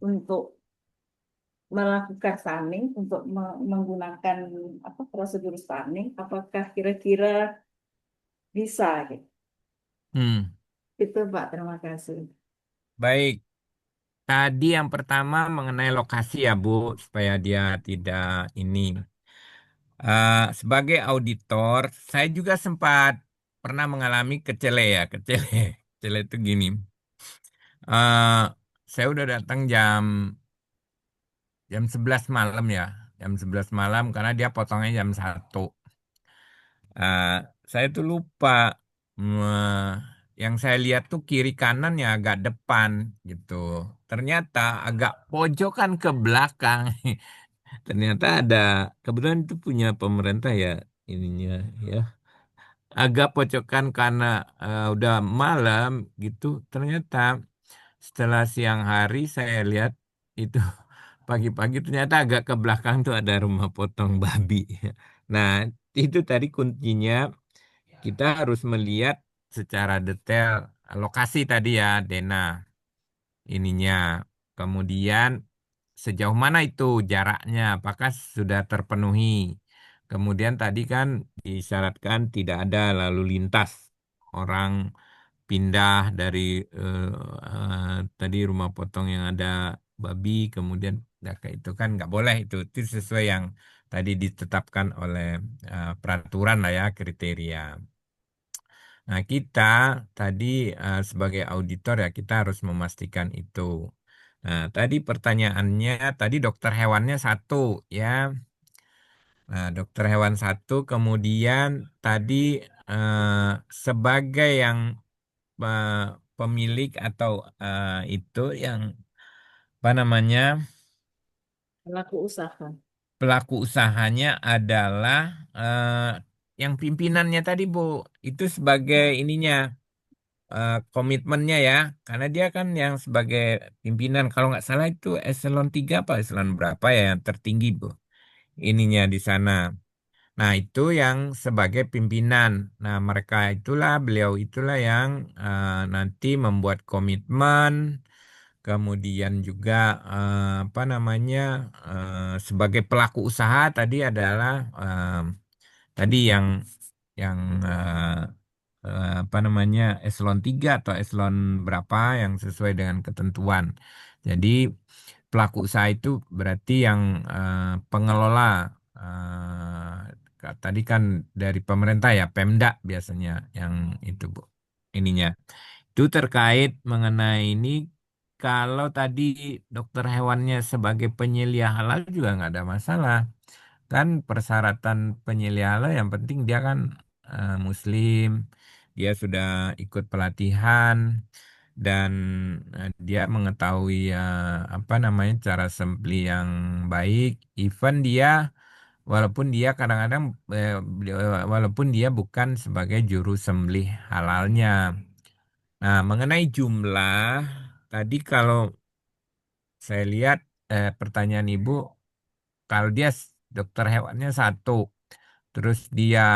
untuk melakukan stunning, untuk menggunakan apa prosedur stunning, apakah kira-kira bisa? Gitu. Hmm. Itu, Pak. Terima kasih. Baik. Tadi yang pertama mengenai lokasi ya, Bu, supaya dia tidak ini. Sebagai auditor, saya juga sempat pernah mengalami kecele ya, kecele. Kecele itu gini. eh saya udah datang jam 11 malam ya. Jam 11 malam karena dia potongnya jam 1. Eh, saya tuh lupa. Yang saya lihat tuh kiri kanan ya agak depan gitu. Ternyata agak pojokan ke belakang. Ternyata ada, kebetulan itu punya pemerintah ya ininya ya. Agak pojokan karena udah malam gitu. Ternyata setelah siang hari saya lihat itu pagi-pagi ternyata agak ke belakang tuh ada rumah potong babi. Nah, itu tadi kuncinya kita harus melihat secara detail lokasi tadi ya, Dena, ininya. Kemudian sejauh mana itu jaraknya, apakah sudah terpenuhi. Kemudian tadi kan disyaratkan tidak ada lalu lintas orang pindah dari eh, tadi rumah potong yang ada babi, kemudian ya, kayak itu kan nggak boleh itu sesuai yang tadi ditetapkan oleh peraturan lah ya kriteria. Nah, kita tadi sebagai auditor ya kita harus memastikan itu. Nah, tadi pertanyaannya, tadi dokter hewannya satu ya. Nah, dokter hewan satu, kemudian tadi sebagai yang eh, pemilik atau itu yang apa namanya Pelaku usaha. pelaku usahanya adalah yang pimpinannya tadi Bu, itu sebagai ininya. Komitmennya ya, karena dia kan yang sebagai pimpinan, kalau nggak salah itu eselon 3 apa eselon berapa ya yang tertinggi Bu ininya di sana. Nah, itu yang sebagai pimpinan. Nah, beliau itulah yang nanti membuat komitmen, kemudian juga apa namanya, sebagai pelaku usaha tadi adalah tadi yang apa namanya eselon 3 atau eselon berapa yang sesuai dengan ketentuan. Jadi pelaku usaha itu berarti yang pengelola tadi kan dari pemerintah ya Pemda biasanya yang itu Bu ininya. Itu terkait mengenai ini kalau tadi dokter hewannya sebagai penyelia halal juga nggak ada masalah. Kan persyaratan penyelia halal yang penting dia kan Muslim, dia sudah ikut pelatihan dan dia mengetahui apa namanya cara sembelih yang baik. Even dia walaupun dia kadang-kadang walaupun dia bukan sebagai juru sembelih halalnya. Nah, mengenai jumlah tadi kalau saya lihat pertanyaan Ibu, kalau dia dokter hewannya satu, terus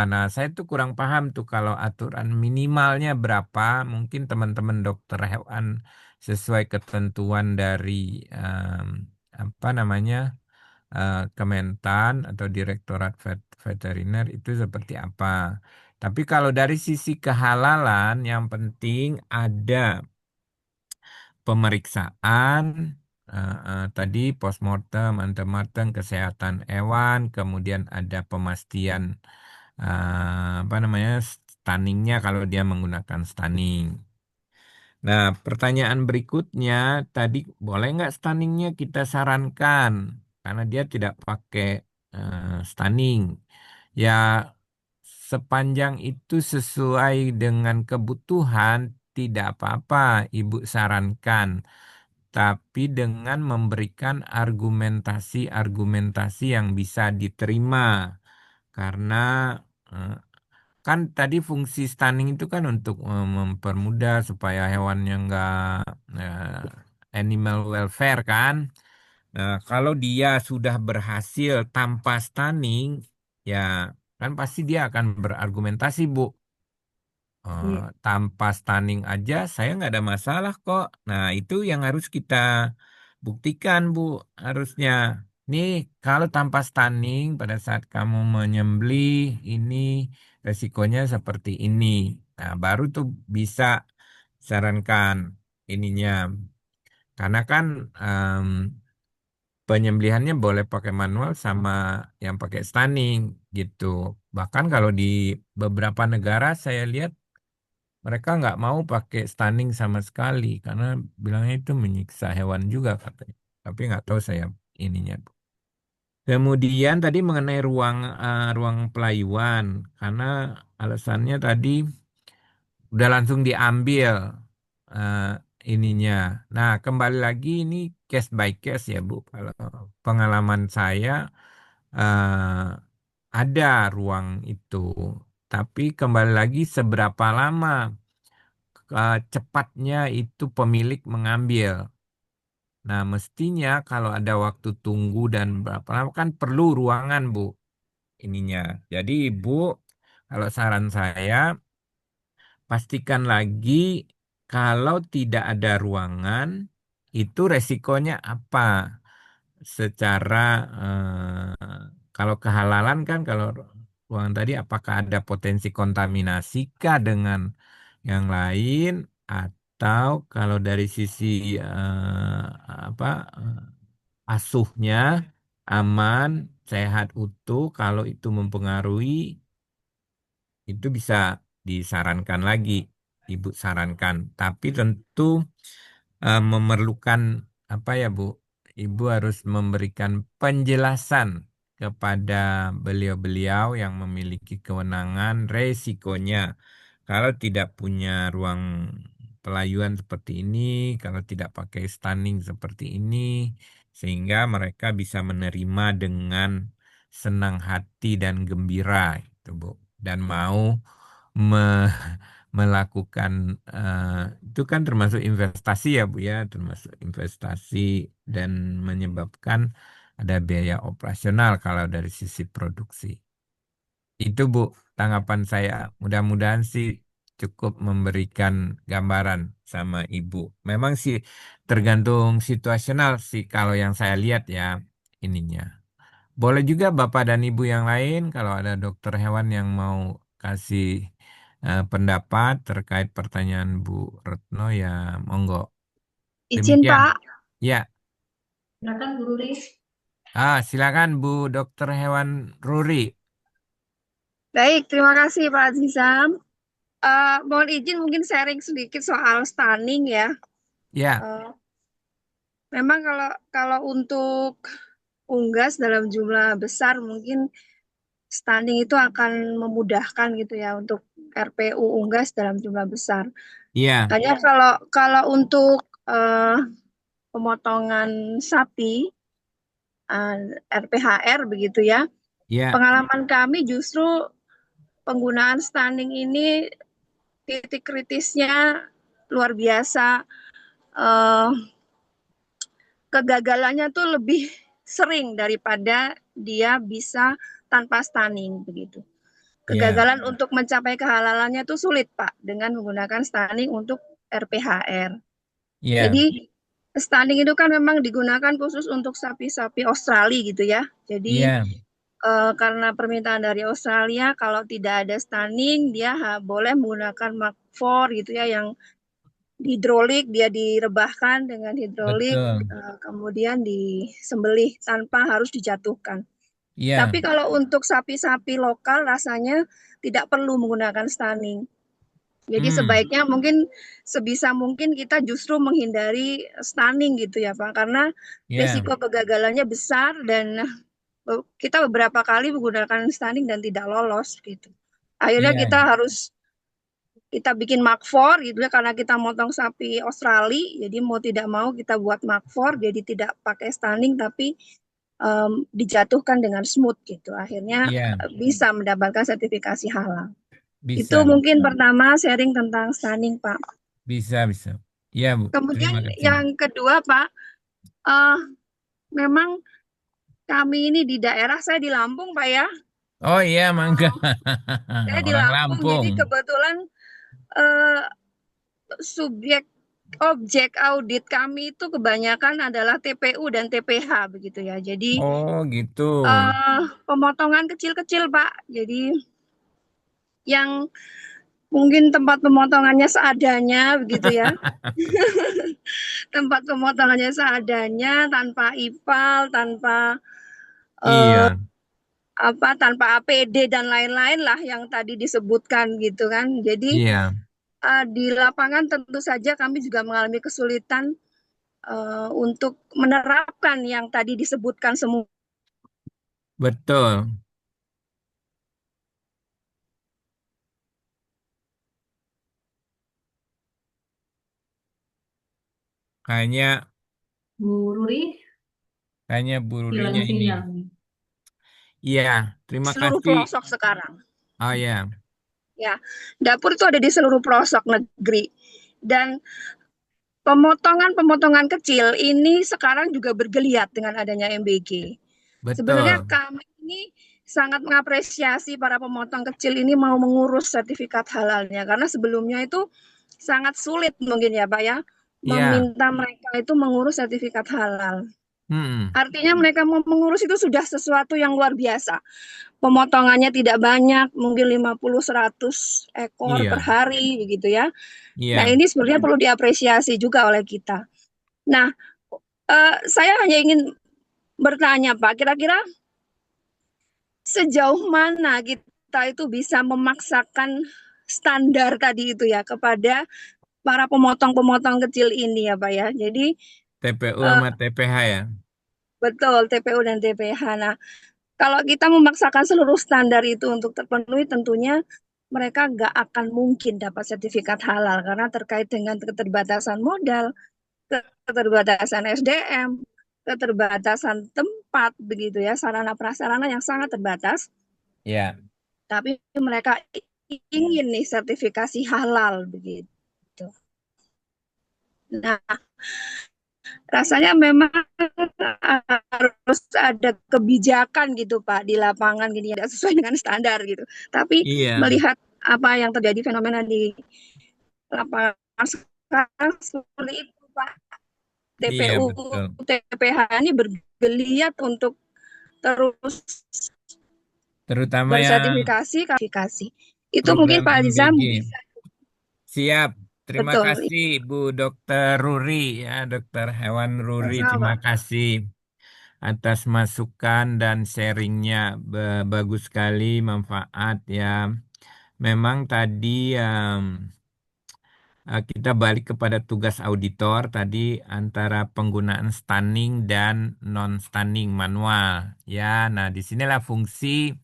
nah saya tuh kurang paham tuh kalau aturan minimalnya berapa. Mungkin teman-teman dokter hewan sesuai ketentuan dari em, apa namanya Kementan atau Direktorat Veteriner itu seperti apa. Tapi kalau dari sisi kehalalan, yang penting ada pemeriksaan tadi postmortem, antemortem, kesehatan hewan, kemudian ada pemastian apa namanya stunningnya kalau dia menggunakan stunning. Nah, pertanyaan berikutnya tadi boleh nggak stunningnya kita sarankan karena dia tidak pakai stunning. Ya, sepanjang itu sesuai dengan kebutuhan tidak apa-apa Ibu sarankan, tapi dengan memberikan argumentasi-argumentasi yang bisa diterima. Karena eh, kan tadi fungsi stunning itu kan untuk mempermudah supaya hewannya nggak animal welfare kan. Nah, kalau dia sudah berhasil tanpa stunning, ya kan pasti dia akan berargumentasi, Bu. Iya. Tanpa stunning aja saya nggak ada masalah kok. Nah, itu yang harus kita buktikan, Bu, harusnya. Nih, kalau tanpa stunning pada saat kamu menyembelih ini resikonya seperti ini. Nah, baru tuh bisa sarankan ininya. Karena kan penyembelihannya boleh pakai manual sama yang pakai stunning gitu. Bahkan kalau di beberapa negara saya lihat mereka nggak mau pakai stunning sama sekali karena bilangnya itu menyiksa hewan juga katanya. Tapi nggak tahu saya ininya. Kemudian tadi mengenai ruang pelayuan karena alasannya tadi udah langsung diambil eh, ininya. Nah, kembali lagi ini case by case ya, Bu. Kalau pengalaman saya eh, ada ruang itu. Tapi kembali lagi seberapa lama cepatnya itu pemilik mengambil. Nah, mestinya kalau ada waktu tunggu dan berapa lama kan perlu ruangan, Bu, ininya. Jadi, Ibu, kalau saran saya, pastikan lagi kalau tidak ada ruangan, itu resikonya apa? Secara kalau kehalalan kan kalau ruangan tadi apakah ada potensi kontaminasi kah dengan yang lain atau kalau dari sisi apa asuhnya aman, sehat utuh, kalau itu mempengaruhi itu bisa disarankan lagi, Ibu sarankan. Tapi tentu memerlukan apa ya Bu? Ibu harus memberikan penjelasan kepada beliau-beliau yang memiliki kewenangan resikonya. Kalau tidak punya ruang pelayuan seperti ini, kalau tidak pakai stunning seperti ini, sehingga mereka bisa menerima dengan senang hati dan gembira, itu Bu, dan mau me- melakukan itu kan termasuk investasi ya Bu ya, termasuk investasi dan menyebabkan ada biaya operasional kalau dari sisi produksi. Itu Bu, tanggapan saya. Mudah-mudahan sih cukup memberikan gambaran sama Ibu. Memang sih tergantung situasional sih kalau yang saya lihat ya ininya. Boleh juga Bapak dan Ibu yang lain kalau ada dokter hewan yang mau kasih pendapat terkait pertanyaan Bu Retno ya monggo. Izin Demikian. Pak. Ya, Silakan Bu Ruri. silakan Bu Dokter Hewan Ruri. Baik, terima kasih Pak Azizam. Mohon izin mungkin sharing sedikit soal stunning ya. Ya, Eh, memang kalau untuk unggas dalam jumlah besar mungkin stunning itu akan memudahkan gitu ya untuk RPU unggas dalam jumlah besar. ya, Hanya kalau untuk eh, pemotongan sapi eh, RPHR begitu ya. ya, Pengalaman kami justru penggunaan stunning ini titik kritisnya luar biasa. Eh, Kegagalannya tuh lebih sering daripada dia bisa tanpa stunning begitu. ya, Kegagalan untuk mencapai kehalalannya tuh sulit Pak dengan menggunakan stunning untuk RPHR. ya, Jadi stunning itu kan memang digunakan khusus untuk sapi-sapi Australia gitu ya. Jadi ya, karena permintaan dari Australia kalau tidak ada stunning dia boleh menggunakan Mark IV gitu ya yang hidrolik, dia direbahkan dengan hidrolik betul. kemudian disembelih tanpa harus dijatuhkan. Ya, Tapi kalau untuk sapi-sapi lokal rasanya tidak perlu menggunakan stunning. Jadi hmm, sebaiknya mungkin sebisa mungkin kita justru menghindari stunning gitu ya Pak, karena ya, risiko kegagalannya besar dan kita beberapa kali menggunakan stunning dan tidak lolos gitu. Akhirnya ya, kita bikin makfor gitu ya karena kita motong sapi Australia, jadi mau tidak mau kita buat makfor, jadi tidak pakai stunning tapi dijatuhkan dengan smooth gitu. Akhirnya ya, bisa mendapatkan sertifikasi halal. Itu bisa, mungkin pertama sharing tentang stunning Pak. bisa. Ya Bu, Kemudian terima kasih Bu. yang kedua Pak, eh, memang kami ini di daerah saya di Lampung Pak ya. Oh iya, mangga. Saya di Orang Lampung, Lampung. jadi kebetulan eh, subjek objek audit kami itu kebanyakan adalah TPU dan TPH begitu ya. Jadi Oh gitu. pemotongan kecil-kecil Pak. Jadi yang mungkin tempat pemotongannya seadanya begitu ya. Tempat pemotongannya seadanya tanpa IPAL, tanpa eh, Iya, tanpa APD dan lain-lain lah yang tadi disebutkan gitu kan. Jadi iya, di lapangan tentu saja kami juga mengalami kesulitan untuk menerapkan yang tadi disebutkan semua. betul. Kayaknya, Bu Ruri, kayaknya Bu hilang Rurinya ini. sinyal. Iya, terima Seluruh kasih. pelosok sekarang. Oh ya, Ya, dapur itu ada di seluruh pelosok negeri. Dan pemotongan-pemotongan kecil ini sekarang juga bergeliat dengan adanya MBG. Sebenarnya betul. kami ini sangat mengapresiasi para pemotong kecil ini mau mengurus sertifikat halalnya karena sebelumnya itu sangat sulit mungkin ya Pak ya Iya, meminta mereka itu mengurus sertifikat halal. hmm, Artinya mereka mau mengurus itu sudah sesuatu yang luar biasa. Pemotongannya tidak banyak, mungkin 50-100 ekor per iya, hari begitu ya. Nah, iya, ini sebenarnya perlu diapresiasi juga oleh kita. Nah, saya hanya ingin bertanya Pak, kira-kira sejauh mana kita itu bisa memaksakan standar tadi itu ya kepada para pemotong-pemotong kecil ini ya Pak ya. Jadi TPU eh, sama TPH ya. betul TPU dan TPH. Nah, kalau kita memaksakan seluruh standar itu untuk terpenuhi, tentunya mereka nggak akan mungkin dapat sertifikat halal karena terkait dengan keterbatasan modal, keterbatasan SDM, keterbatasan tempat begitu ya, sarana prasarana yang sangat terbatas. Ya, Tapi mereka ingin nih sertifikasi halal begitu. Nah, rasanya memang harus ada kebijakan gitu Pak di lapangan gini ya sesuai dengan standar gitu. Tapi Iya, melihat apa yang terjadi fenomena di lapangan sekarang seperti itu Pak. iya TPU betul. TPH ini bergeliat untuk terus Terutama yang bersertifikasi kualifikasi. Itu mungkin program Pak Alizam MBG. bisa Siap. Terima betul. kasih Bu Dokter Ruri ya, Dokter Hewan Ruri. Terima Sama. kasih atas masukan dan sharingnya. Bagus sekali, manfaat ya. Memang tadi kita balik kepada tugas auditor tadi antara penggunaan stunning dan non-stunning manual. Ya, nah disinilah fungsi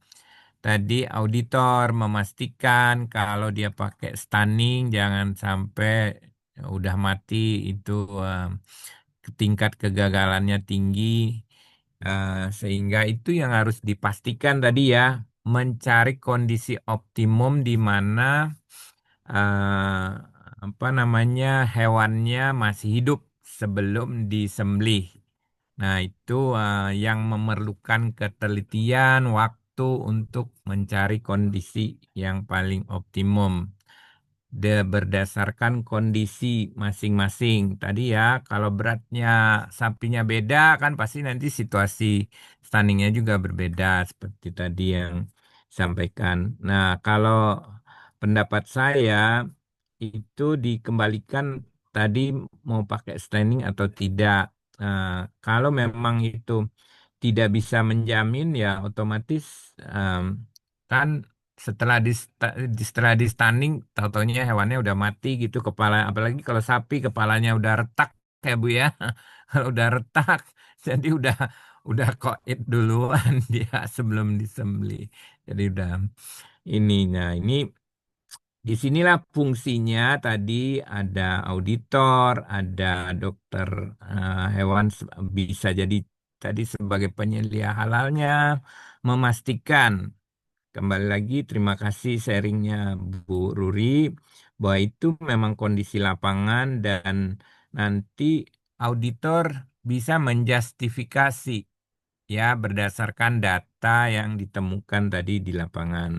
tadi auditor memastikan kalau dia pakai stunning jangan sampai udah mati itu tingkat kegagalannya tinggi. Sehingga itu yang harus dipastikan tadi ya, mencari kondisi optimum di mana eh, apa namanya hewannya masih hidup sebelum disembelih. Nah, itu yang memerlukan ketelitian waktu untuk mencari kondisi yang paling optimum. Berdasarkan kondisi masing-masing. Tadi ya, kalau beratnya sapinya beda kan pasti nanti situasi standingnya juga berbeda seperti tadi yang sampaikan. Nah, kalau pendapat saya itu dikembalikan tadi mau pakai standing atau tidak. Nah, kalau memang itu tidak bisa menjamin ya otomatis em, kan setelah di stunning tahu-taunya hewannya udah mati gitu kepala apalagi kalau sapi kepalanya udah retak ya Bu ya. Kalau udah retak jadi udah koit duluan dia sebelum disembelih. Jadi udah ininya ini disinilah fungsinya tadi ada auditor, ada dokter hewan bisa jadi tadi sebagai penyelia halalnya memastikan. Kembali lagi, terima kasih sharingnya Bu Ruri, bahwa itu memang kondisi lapangan dan nanti auditor bisa menjustifikasi ya berdasarkan data yang ditemukan tadi di lapangan.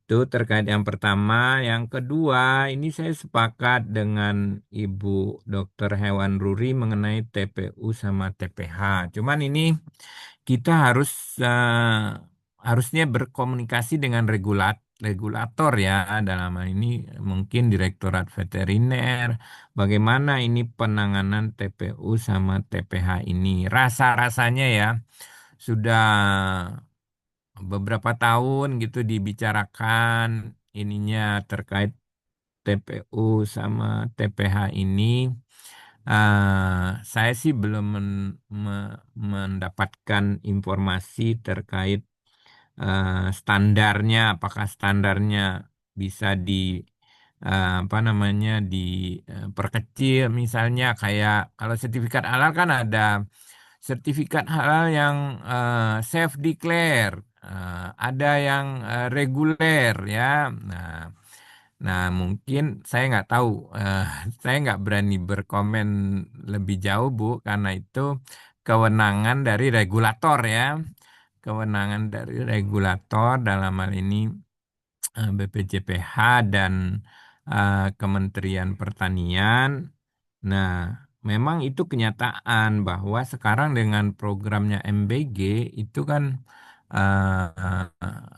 Itu terkait yang pertama. Yang kedua, ini saya sepakat dengan Ibu Dokter Hewan Ruri mengenai TPU sama TPH. Cuman ini kita harusnya berkomunikasi dengan regulator ya dalam hal ini mungkin Direktorat Veteriner. Bagaimana ini penanganan TPU sama TPH ini? Rasa-rasanya ya sudah beberapa tahun gitu dibicarakan ininya terkait TPU sama TPH ini. Saya sih belum mendapatkan informasi terkait standarnya, apakah standarnya bisa apa namanya diperkecil, misalnya kayak kalau sertifikat halal kan ada sertifikat halal yang self declare, ada yang reguler ya. Nah, nah mungkin saya nggak tahu, saya nggak berani berkomen lebih jauh Bu, karena itu kewenangan dari regulator ya, kewenangan dari regulator dalam hal ini BPJPH dan Kementerian Pertanian. Nah, memang itu kenyataan bahwa sekarang dengan programnya MBG itu kan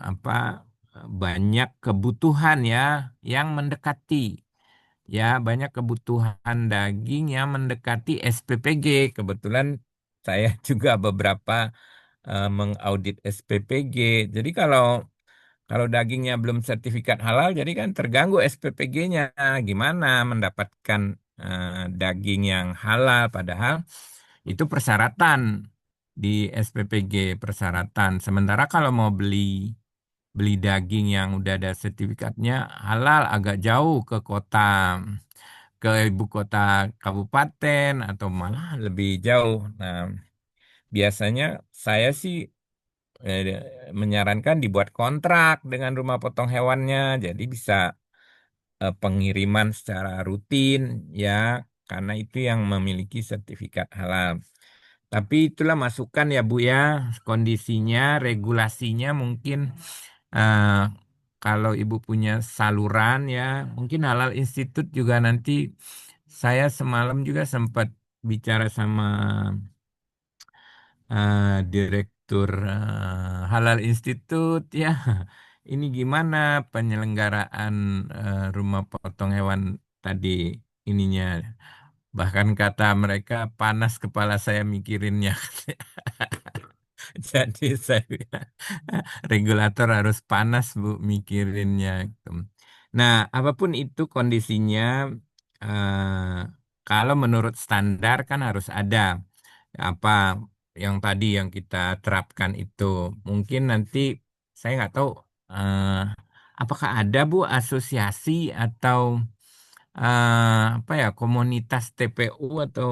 apa banyak kebutuhan ya yang mendekati ya banyak kebutuhan daging yang mendekati SPPG. Kebetulan saya juga beberapa mengaudit SPPG. Jadi kalau dagingnya belum sertifikat halal, jadi kan terganggu SPPG-nya. Gimana mendapatkan daging yang halal? Padahal itu persyaratan di SPPG, persyaratan. Sementara kalau mau beli daging yang udah ada sertifikatnya halal agak jauh ke ibu kota kabupaten atau malah lebih jauh. Nah, biasanya saya sih eh, menyarankan dibuat kontrak dengan rumah potong hewannya, jadi bisa pengiriman secara rutin ya. karena itu yang memiliki sertifikat halal. Tapi itulah masukan ya Bu ya, kondisinya, regulasinya mungkin eh, kalau Ibu punya saluran ya, mungkin Halal Institut juga nanti saya semalam juga sempat bicara sama Direktur Halal Institut ya. Ini gimana penyelenggaraan rumah potong hewan tadi ininya. Bahkan kata mereka panas kepala saya mikirinnya. Jadi saya bilang, regulator harus panas Bu mikirinnya. Gitu. Nah, apapun itu kondisinya, kalau menurut standar kan harus ada apa yang tadi yang kita terapkan itu. Mungkin nanti saya nggak tahu eh, apakah ada Bu asosiasi atau apa ya komunitas TPU atau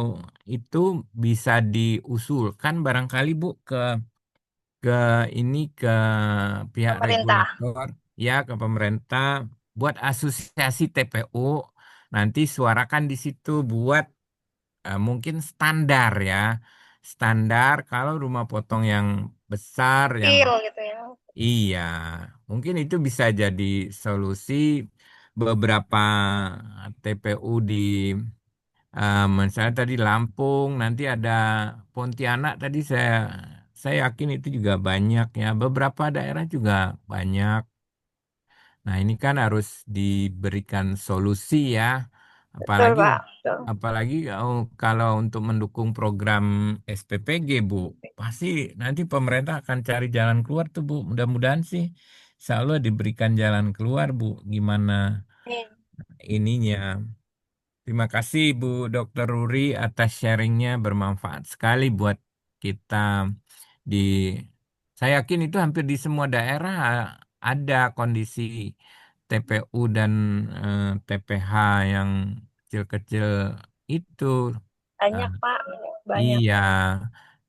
itu bisa diusulkan barangkali Bu ke ini ke pihak Pemerintah. regulator ya ke pemerintah buat asosiasi TPU nanti suarakan di situ buat mungkin standar ya standar kalau rumah potong yang besar yang Kecil gitu ya. iya mungkin itu bisa jadi solusi beberapa TPU di misalnya tadi Lampung nanti ada Pontianak tadi saya yakin itu juga banyak ya beberapa daerah juga banyak. Nah, ini kan harus diberikan solusi ya. Betul, Apalagi Pak. Betul. apalagi kalau untuk mendukung program SPPG, Bu. Pasti nanti pemerintah akan cari jalan keluar tuh, Bu. Mudah-mudahan sih selalu diberikan jalan keluar, Bu. Gimana ininya. Terima kasih Bu Dr. Ruri atas sharingnya bermanfaat sekali buat kita di saya yakin itu hampir di semua daerah ada kondisi TPU dan TPH yang kecil-kecil itu. Ah, Banyak, Pak. Banyak. iya,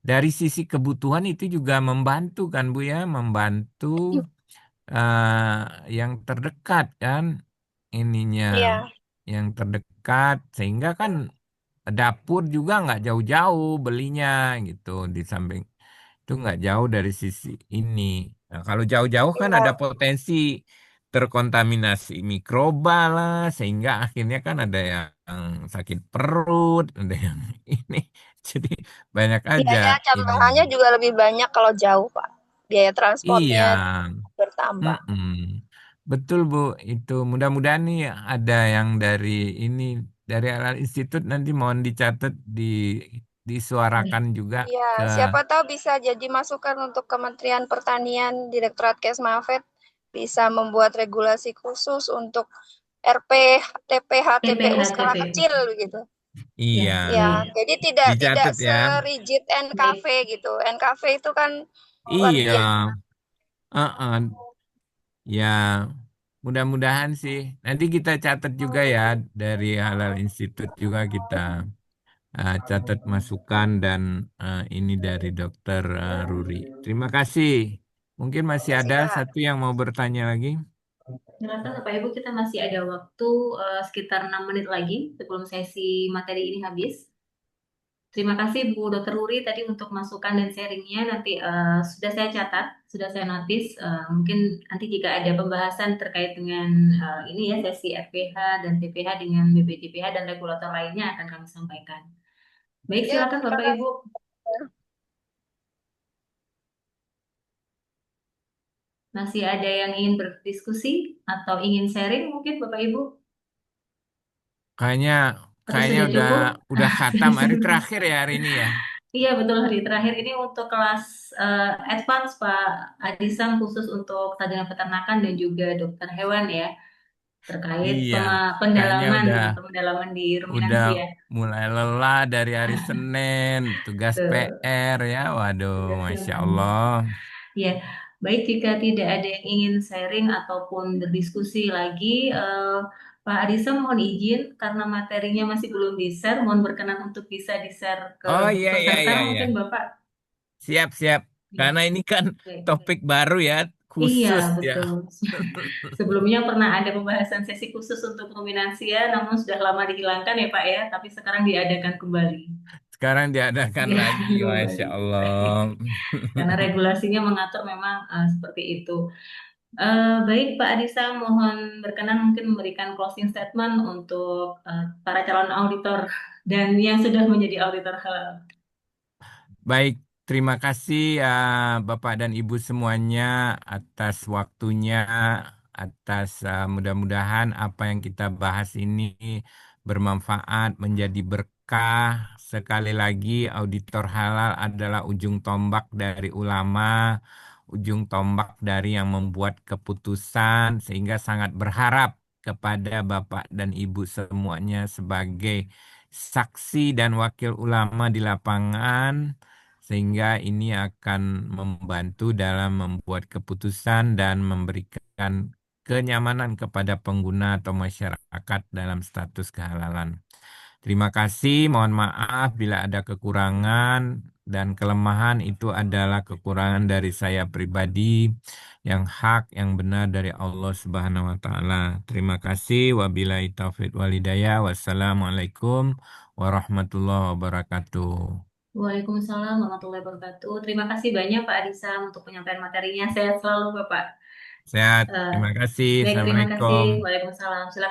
dari sisi kebutuhan itu juga membantu kan Bu ya, membantu yang terdekat kan ininya Iya. yang terdekat sehingga kan dapur juga nggak jauh-jauh belinya gitu di samping itu nggak jauh dari sisi ini. Nah, kalau jauh-jauh kan ada Iya. potensi terkontaminasi mikroba lah sehingga akhirnya kan ada yang sakit perut, ada yang ini jadi banyak aja Biaya ininya. tambahannya juga lebih banyak kalau jauh, Pak. Biaya Iya. transportnya bertambah. Mm-mm. Betul Bu, itu mudah-mudahan nih ada yang dari Halal Institut nanti mohon dicatat disuarakan juga Iya, ke siapa tahu bisa jadi masukan untuk Kementerian Pertanian, Direktorat Kesmafed bisa membuat regulasi khusus untuk RP, TPH, TPU TPH, skala TPU. kecil gitu. Ya, iya Ya, baik. jadi tidak dicatat ya. serigid NKV Baik. gitu. NKV itu kan luar Iya, biasa. uh-uh. Ya mudah-mudahan sih nanti kita catat juga ya dari Halal Institut juga kita catat masukan dan ini dari Dokter Ruri. Terima kasih. Mungkin masih Terima kasih, ada Pak. satu yang mau bertanya lagi. Silakan Bapak Ibu, kita masih ada waktu sekitar 6 menit lagi sebelum sesi materi ini habis. Terima kasih Bu Dr. Ruri tadi untuk masukan dan sharingnya. Nanti sudah saya catat, sudah saya notis. Mungkin nanti jika ada pembahasan terkait dengan ini ya sesi FPH dan TPH dengan BPJPH dan regulator lainnya akan kami sampaikan. Baik, Ya, silakan terima Bapak Ibu. kasih. Masih ada yang ingin berdiskusi atau ingin sharing mungkin Bapak Ibu? Kayaknya Atau kayaknya sudah cukup? udah khatam hari terakhir ya hari ini ya. Iya betul hari terakhir ini untuk kelas advance Pak Adisam khusus untuk tadi peternakan dan juga dokter hewan ya terkait Iya, kayaknya pendalaman udah pendalaman di udah ruminansi ya. mulai lelah dari hari Senin, tugas Tuh. PR ya. Waduh, Masya Allah. Ya, baik jika tidak ada yang ingin sharing ataupun berdiskusi lagi, Pak Adisam mohon izin karena materinya masih belum di-share, mohon berkenan untuk bisa di-share ke Oh iya iya peserta iya iya. mungkin Bapak. Siap siap. Ya, Karena ini kan baik. topik baru ya. Iya, khusus ya. betul. Sebelumnya pernah ada pembahasan sesi khusus untuk ruminansia, namun sudah lama dihilangkan ya Pak ya, tapi sekarang diadakan kembali. Sekarang diadakan lagi, Diadakan Masya kembali. Allah. Karena regulasinya mengatur memang seperti itu. Baik Pak Adisa, mohon berkenan mungkin memberikan closing statement untuk para calon auditor dan yang sudah menjadi auditor halal. Baik, terima kasih ya Bapak dan Ibu semuanya atas waktunya, atas mudah-mudahan apa yang kita bahas ini bermanfaat, menjadi berkah. Sekali lagi, auditor halal adalah ujung tombak dari ulama, ujung tombak dari yang membuat keputusan, sehingga sangat berharap kepada Bapak dan Ibu semuanya sebagai saksi dan wakil ulama di lapangan, sehingga ini akan membantu dalam membuat keputusan dan memberikan kenyamanan kepada pengguna atau masyarakat dalam status kehalalan. Terima kasih, mohon maaf bila ada kekurangan dan kelemahan, itu adalah kekurangan dari saya pribadi, yang hak, yang benar dari Allah Subhanahu wa Ta'ala. Terima kasih, wabillahi taufiq walhidayah, wassalamualaikum warahmatullahi wabarakatuh. Waalaikumsalam warahmatullahi wabarakatuh. Terima kasih banyak Pak Adisa untuk penyampaian materinya. Sehat selalu Bapak. Sehat, Eh, terima kasih. Baik, terima kasih. Assalamualaikum. Waalaikumsalam. Silakan.